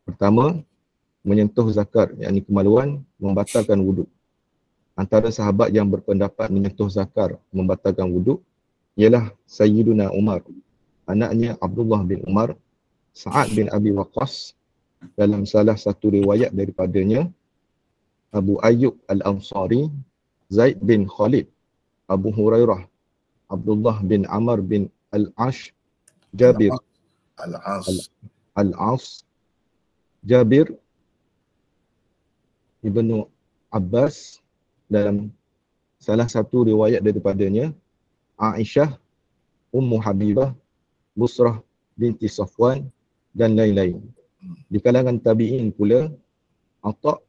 Pertama, menyentuh zakar, yakni kemaluan, membatalkan wuduk. Antara sahabat yang berpendapat menyentuh zakar membatalkan wuduk ialah Sayyiduna Umar, anaknya Abdullah bin Umar, Sa'ad bin Abi Waqqas, dalam salah satu riwayat daripadanya, Abu Ayyub Al-Ansari, Zaid bin Khalid, Abu Hurairah, Abdullah bin Amr bin Al-Ash, Jabir Al-As, Jabir Ibnu Abbas, dalam salah satu riwayat daripadanya, Aisyah, Ummu Habibah, Busrah binti Safwan dan lain-lain. Di kalangan tabi'in pula, Atha'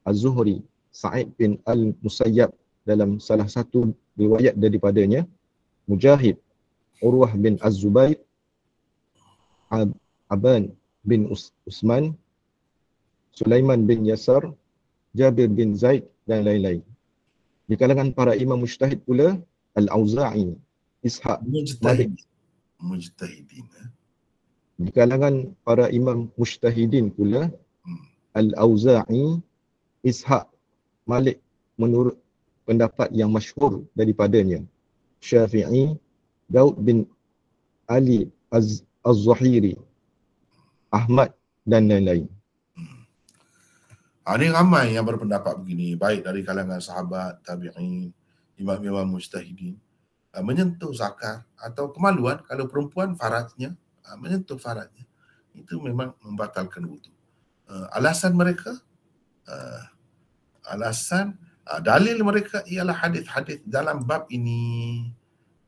Az-Zuhri, Sa'id bin Al-Musayyab dalam salah satu riwayat daripadanya, Mujahid, Urwah bin Az-Zubair, Aban bin Usman, Sulaiman bin Yasar, Jabir bin Zaid dan lain-lain. Di kalangan para imam mujtahid pula, Al-Auza'i, Ishaq, Malik. Mujtahidin. Di kalangan para imam mujtahidin pula, Al-Auza'i, Ishaq, Malik menurut pendapat yang masyhur daripadanya, Syafi'i, Daud bin Ali Az-Zahiri, Ahmad dan lain-lain. Ini ramai yang berpendapat begini, baik dari kalangan sahabat, tabi'in, imam-imam mujtahidin, menyentuh zakat atau kemaluan kalau perempuan faradnya, menyentuh faradnya, itu memang membatalkan wudu. Alasan mereka, dalil mereka ialah hadis-hadis dalam bab ini,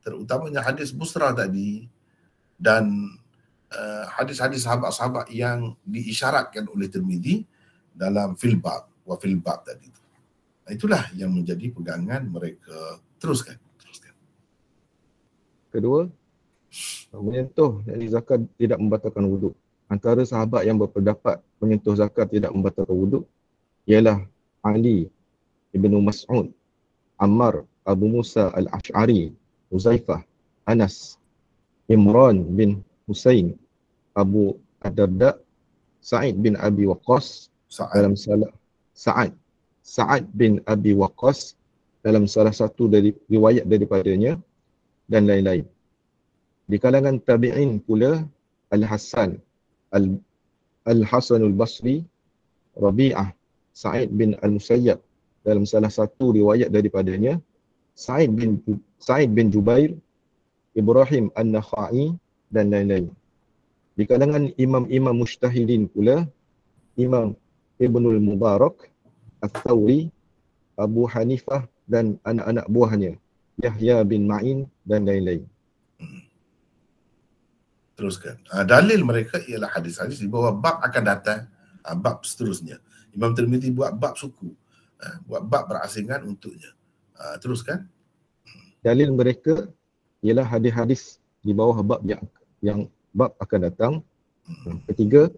terutamanya hadis Busra tadi dan hadis-hadis sahabat-sahabat yang diisyaratkan oleh Tirmizi dalam fil bab tadi. Itulah yang menjadi pegangan mereka. Teruskan. Kedua, menyentuh yakni zakat tidak membatalkan wuduk. Antara sahabat yang berpendapat menyentuh zakat tidak membatalkan wuduk ialah Ali ibnu Mas'ud, Ammar, Abu Musa al-Ash'ari, Huzaifah, Anas, Imran bin Husain, Abu Ad-Darda, Sa'id bin Abi Waqqas dalam Sa'ad bin Abi Waqqas dalam salah satu dari riwayat daripadanya dan lain-lain. Di kalangan tabi'in pula, Al-Hasan, Al-Hasanul Basri, Rabi'ah, Sa'id bin Al-Musayyab dalam salah satu riwayat daripadanya, Sa'id bin Jubair, Ibrahim An-Nakhai dan lain-lain. Di kalangan imam-imam mujtahidin pula, Imam Ibnul Mubarak, Al-Thawri, Abu Hanifah dan anak-anak buahnya, Yahya bin Ma'in dan lain-lain. Teruskan. Dalil mereka ialah hadis-hadis di bawah bab akan datang, bab seterusnya. Imam Tirmizi buat bab suku, buat bab berasingan untuknya. Teruskan. Dalil mereka ialah hadis-hadis di bawah bab yang bab akan datang. Ketiga,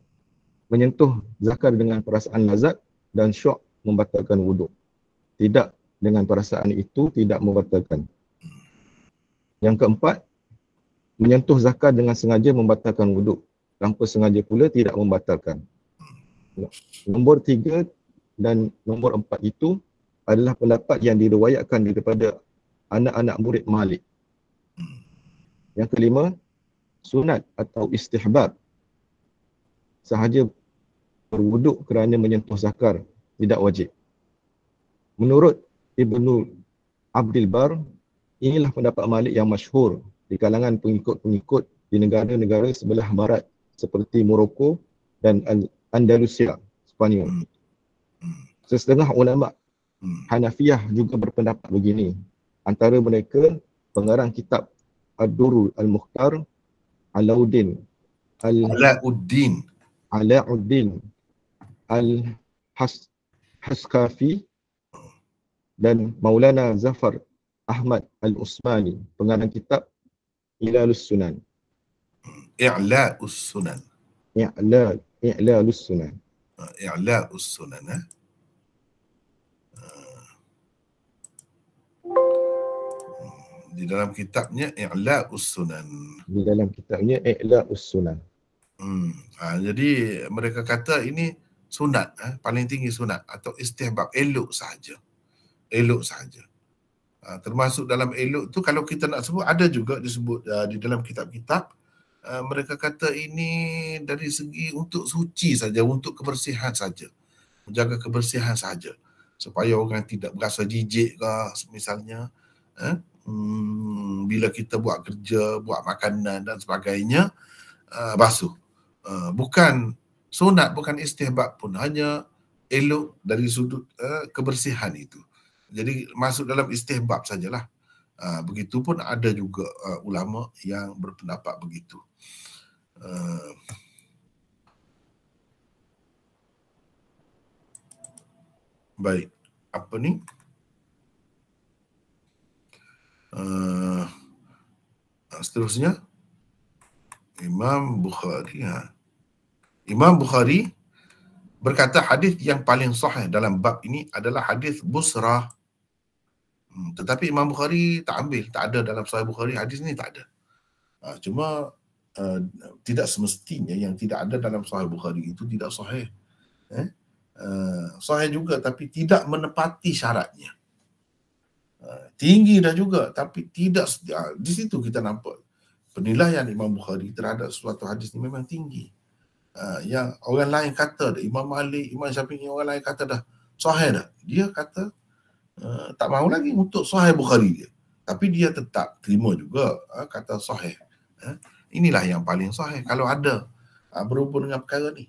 menyentuh zakar dengan perasaan lazat dan syok membatalkan wuduk. Tidak dengan perasaan itu tidak membatalkan. Yang keempat, menyentuh zakar dengan sengaja membatalkan wuduk. Tanpa sengaja pula tidak membatalkan. Nombor 3 dan nombor 4 itu adalah pendapat yang diriwayatkan daripada anak-anak murid Malik. Yang kelima, sunat atau istihbab sahaja berwuduk kerana menyentuh zakar, tidak wajib. Menurut Ibnu Abdul Bar, inilah pendapat Malik yang masyhur di kalangan pengikut-pengikut di negara-negara sebelah barat seperti Morocco dan Andalusia, Spanyol. Sesetengah ulama Hanafiyah juga berpendapat begini. Antara mereka pengarang kitab Ad-Durrul Al-Mukhtar, Alauddin Al-Haskafi dan Maulana Zafar Ahmad Al-Usmani, pengarang kitab I'lalus Sunan. I'lalus Sunan. Di dalam kitabnya I'lalus Sunan. Jadi mereka kata ini sunat, paling tinggi sunat atau istihbab, elok sahaja. Termasuk dalam elok tu kalau kita nak sebut, ada juga disebut di dalam kitab-kitab, mereka kata ini dari segi untuk suci saja, untuk kebersihan saja, menjaga kebersihan saja, supaya orang tidak berasa jijik ke misalnya, bila kita buat kerja, buat makanan dan sebagainya, basuh. Bukan sunat, bukan istihbab pun, hanya elok dari sudut kebersihan itu. Jadi masuk dalam istihbab sajalah. Begitupun ada juga ulama yang berpendapat begitu. Baik, apa ni? Seterusnya Imam Bukhari. Imam Bukhari berkata hadis yang paling sahih dalam bab ini adalah hadis Busrah. Tetapi Imam Bukhari tak ambil, tak ada dalam Sahih Bukhari hadis ni, tak ada. Cuma tidak semestinya yang tidak ada dalam Sahih Bukhari itu tidak sahih. Sahih juga tapi tidak menepati syaratnya. Tinggi dah juga tapi tidak, di situ kita nampak penilaian Imam Bukhari terhadap suatu hadis ni memang tinggi. Yang orang lain kata, Imam Malik, Imam Syafi'i, orang lain kata dah sahih dah, dia kata tak mahu lagi untuk Sahih Bukhari dia, tapi dia tetap terima juga kata sahih. Inilah yang paling sahih kalau ada berhubung dengan perkara ni.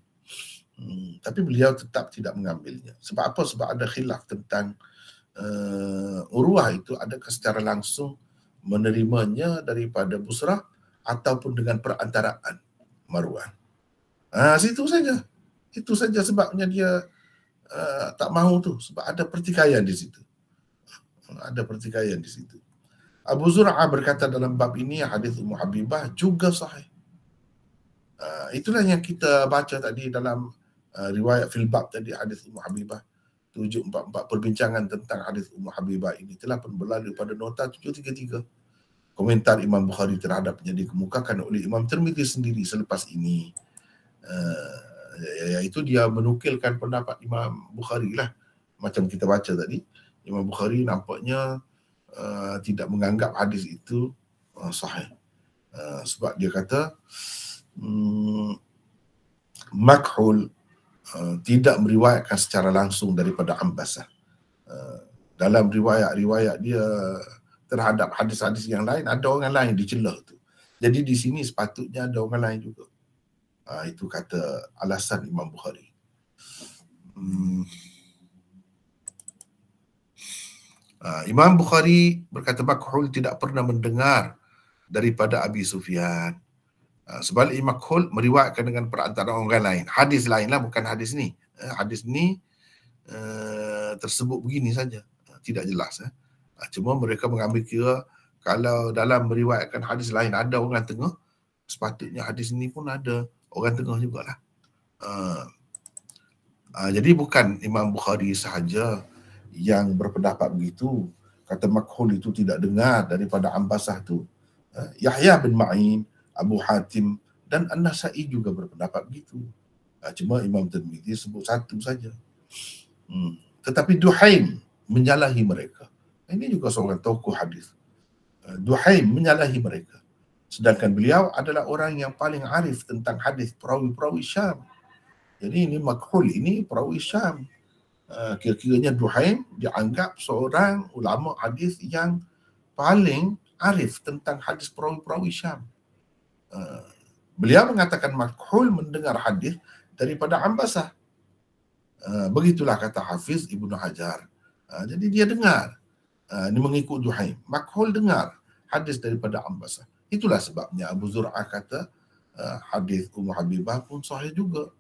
Tapi beliau tetap tidak mengambilnya. Sebab apa? Sebab ada khilaf tentang Urwah itu adakah secara langsung menerimanya daripada Busrah ataupun dengan perantaraan Marwan. Situ saja. Itu saja sebabnya dia tak mahu tu, sebab ada pertikaian di situ. Ada pertikaian di situ. Abu Zur'ah berkata dalam bab ini hadis Ummu Habibah juga sahih. Itulah yang kita baca tadi dalam riwayat fil bab tadi, hadis Ummu Habibah 744. Perbincangan tentang hadis Ummu Habibah ini telah pun berlalu pada nota 733. Komentar Imam Bukhari terhadapnya dikemukakan oleh Imam Tirmidzi sendiri selepas ini. Iaitu dia menukilkan pendapat Imam Bukhari lah. Macam kita baca tadi, Imam Bukhari nampaknya tidak menganggap hadis itu sahih. Sebab dia kata Makhul tidak meriwayatkan secara langsung daripada Ambasah. Dalam riwayat-riwayat dia terhadap hadis-hadis yang lain, ada orang lain dicelah tu. Jadi di sini sepatutnya ada orang lain juga. Itu kata alasan Imam Bukhari. Imam Bukhari berkata Makhul tidak pernah mendengar daripada Abi Sufyan. Sebaliknya Makhul meriwayatkan dengan perantaraan orang lain. Hadis lain lah, bukan hadis ni. Hadis ni tersebut begini saja. Tidak jelas. Cuma mereka mengambil kira kalau dalam meriwayatkan hadis lain ada orang tengah, sepatutnya hadis ni pun ada orang tengah jugalah. Jadi bukan Imam Bukhari sahaja yang berpendapat begitu. Kata Makhul itu tidak dengar daripada Ambasah tu. Yahya bin Ma'in, Abu Hatim dan An-Nasa'i juga berpendapat begitu. Cuma Imam Tirmidzi sebut satu saja. Tetapi Duhaim menyalahi mereka. Ini juga seorang tokoh hadis. Duhaim menyalahi mereka. Sedangkan beliau adalah orang yang paling arif tentang hadis perawi-perawi Syam. Jadi ini Makhul ini perawi Syam. Kira-kiranya Duhaim dianggap seorang ulama hadis yang paling arif tentang hadis perawi-perawi Syam. Beliau mengatakan Makhul mendengar hadis daripada Ambasah. Begitulah kata Hafiz Ibnu Hajar. Jadi dia dengar. Ini mengikut Duhaim. Makhul dengar hadis daripada Ambasah. Itulah sebabnya Abu Zur'ah kata hadis Ummu Habibah pun sahih juga.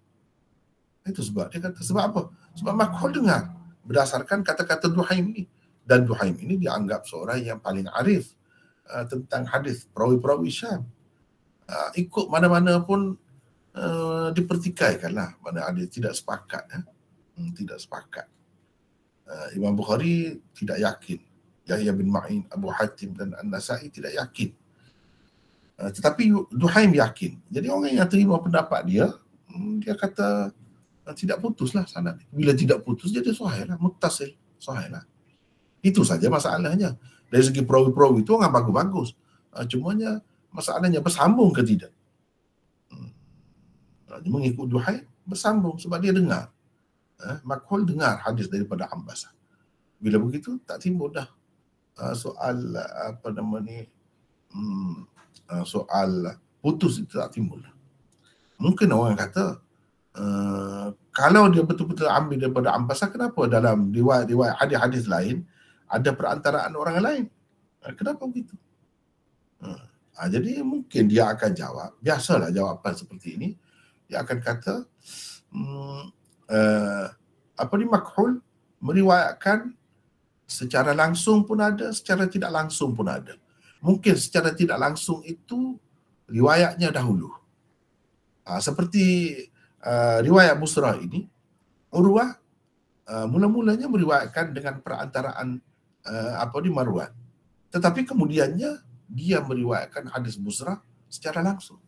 Itu sebab dia kata, sebab apa? Sebab Makhul dengar berdasarkan kata-kata Duhaim ini. Dan Duhaim ini dianggap seorang yang paling arif tentang hadis perawi-perawi Syam. Ikut mana-mana pun dipertikaikanlah. Mana ada tidak sepakat. Tidak sepakat. Imam Bukhari tidak yakin. Yahya bin Ma'in, Abu Hatim dan An-Nasa'i tidak yakin. Tetapi Duhaim yakin. Jadi orang yang terima pendapat dia, dia kata tidak putuslah sanad. Bila tidak putus jadi sahih lah, muttasil, sahih lah. Itu saja masalahnya. Dari segi perawi-perawi itu orang bagus-bagus. Cumanya masalahnya bersambung ke tidak. Mengikut Duhaim bersambung sebab dia dengar. Makhul dengar hadis daripada Ambasah. Bila begitu tak timbul dah soal apa nama ni, soal putus itu tak timbul dah. Mungkin orang kata kalau dia betul-betul ambil daripada Ambasah, kenapa dalam riwayat hadis-hadis lain ada perantaraan orang lain? Kenapa begitu? Jadi mungkin dia akan jawab, biasalah jawapan seperti ini, dia akan kata apa ni, Makhul meriwayatkan secara langsung pun ada, secara tidak langsung pun ada. Mungkin secara tidak langsung itu riwayatnya dahulu. Seperti riwayat Busra ini, Urwah mula-mulanya meriwayatkan dengan perantaraan Marwan. Tetapi kemudiannya dia meriwayatkan hadis Busra secara langsung.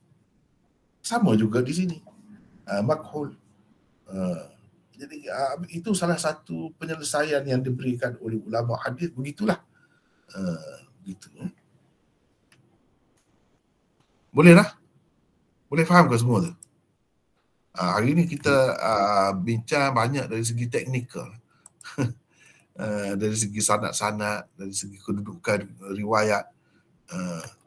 Sama juga di sini. Makhul. Jadi itu salah satu penyelesaian yang diberikan oleh ulama hadis. Begitulah. Gitu. Boleh lah? Boleh faham ke semua tu? Hari ini kita bincang banyak dari segi teknikal. Dari segi sanad-sanad, dari segi kedudukan riwayat.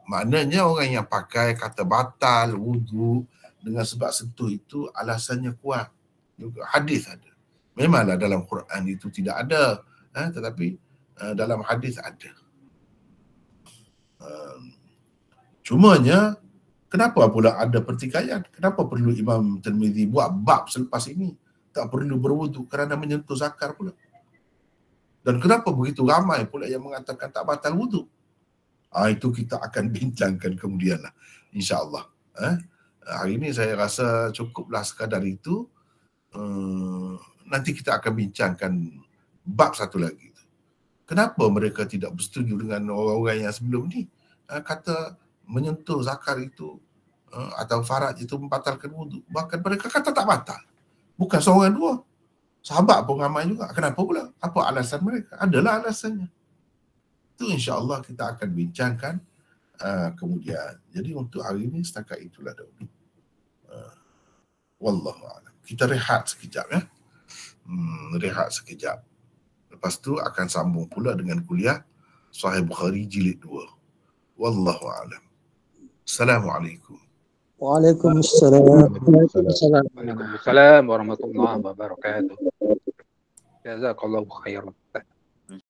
Maknanya orang yang pakai kata batal, wudu dengan sebab sentuh itu alasannya kuat. Juga hadis ada. Memanglah dalam Quran itu tidak ada, tetapi dalam hadis ada. Cumanya kenapa pula ada pertikaian? Kenapa perlu Imam Tirmizi buat bab selepas ini? Tak perlu berwudu kerana menyentuh zakar pula. Dan kenapa begitu ramai pula yang mengatakan tak batal wudu? Itu kita akan bincangkan kemudian lah, insya-Allah. Hari ini saya rasa cukuplah sekadar itu. Nanti kita akan bincangkan bab satu lagi. Kenapa mereka tidak bersetuju dengan orang-orang yang sebelum ni? Kata menyentuh zakar itu atau faraj itu membatalkan wudu. Bahkan mereka kata tak batal. Bukan seorang dua. Sahabat pun ramai juga. Kenapa pula? Apa alasan mereka? Adalah alasannya. Itu insya-Allah kita akan bincangkan kemudian. Jadi untuk hari ini setakat itulah dahulu. Wallahu a'lam. Kita rehat sekejap ya. Rehat sekejap. Lepas tu akan sambung pula dengan kuliah Sahih Bukhari jilid 2. Wallahu a'lam. Assalamualaikum. Waalaikumsalam. Waalaikumsalam warahmatullahi wabarakatuh. Jazakallahu khairan.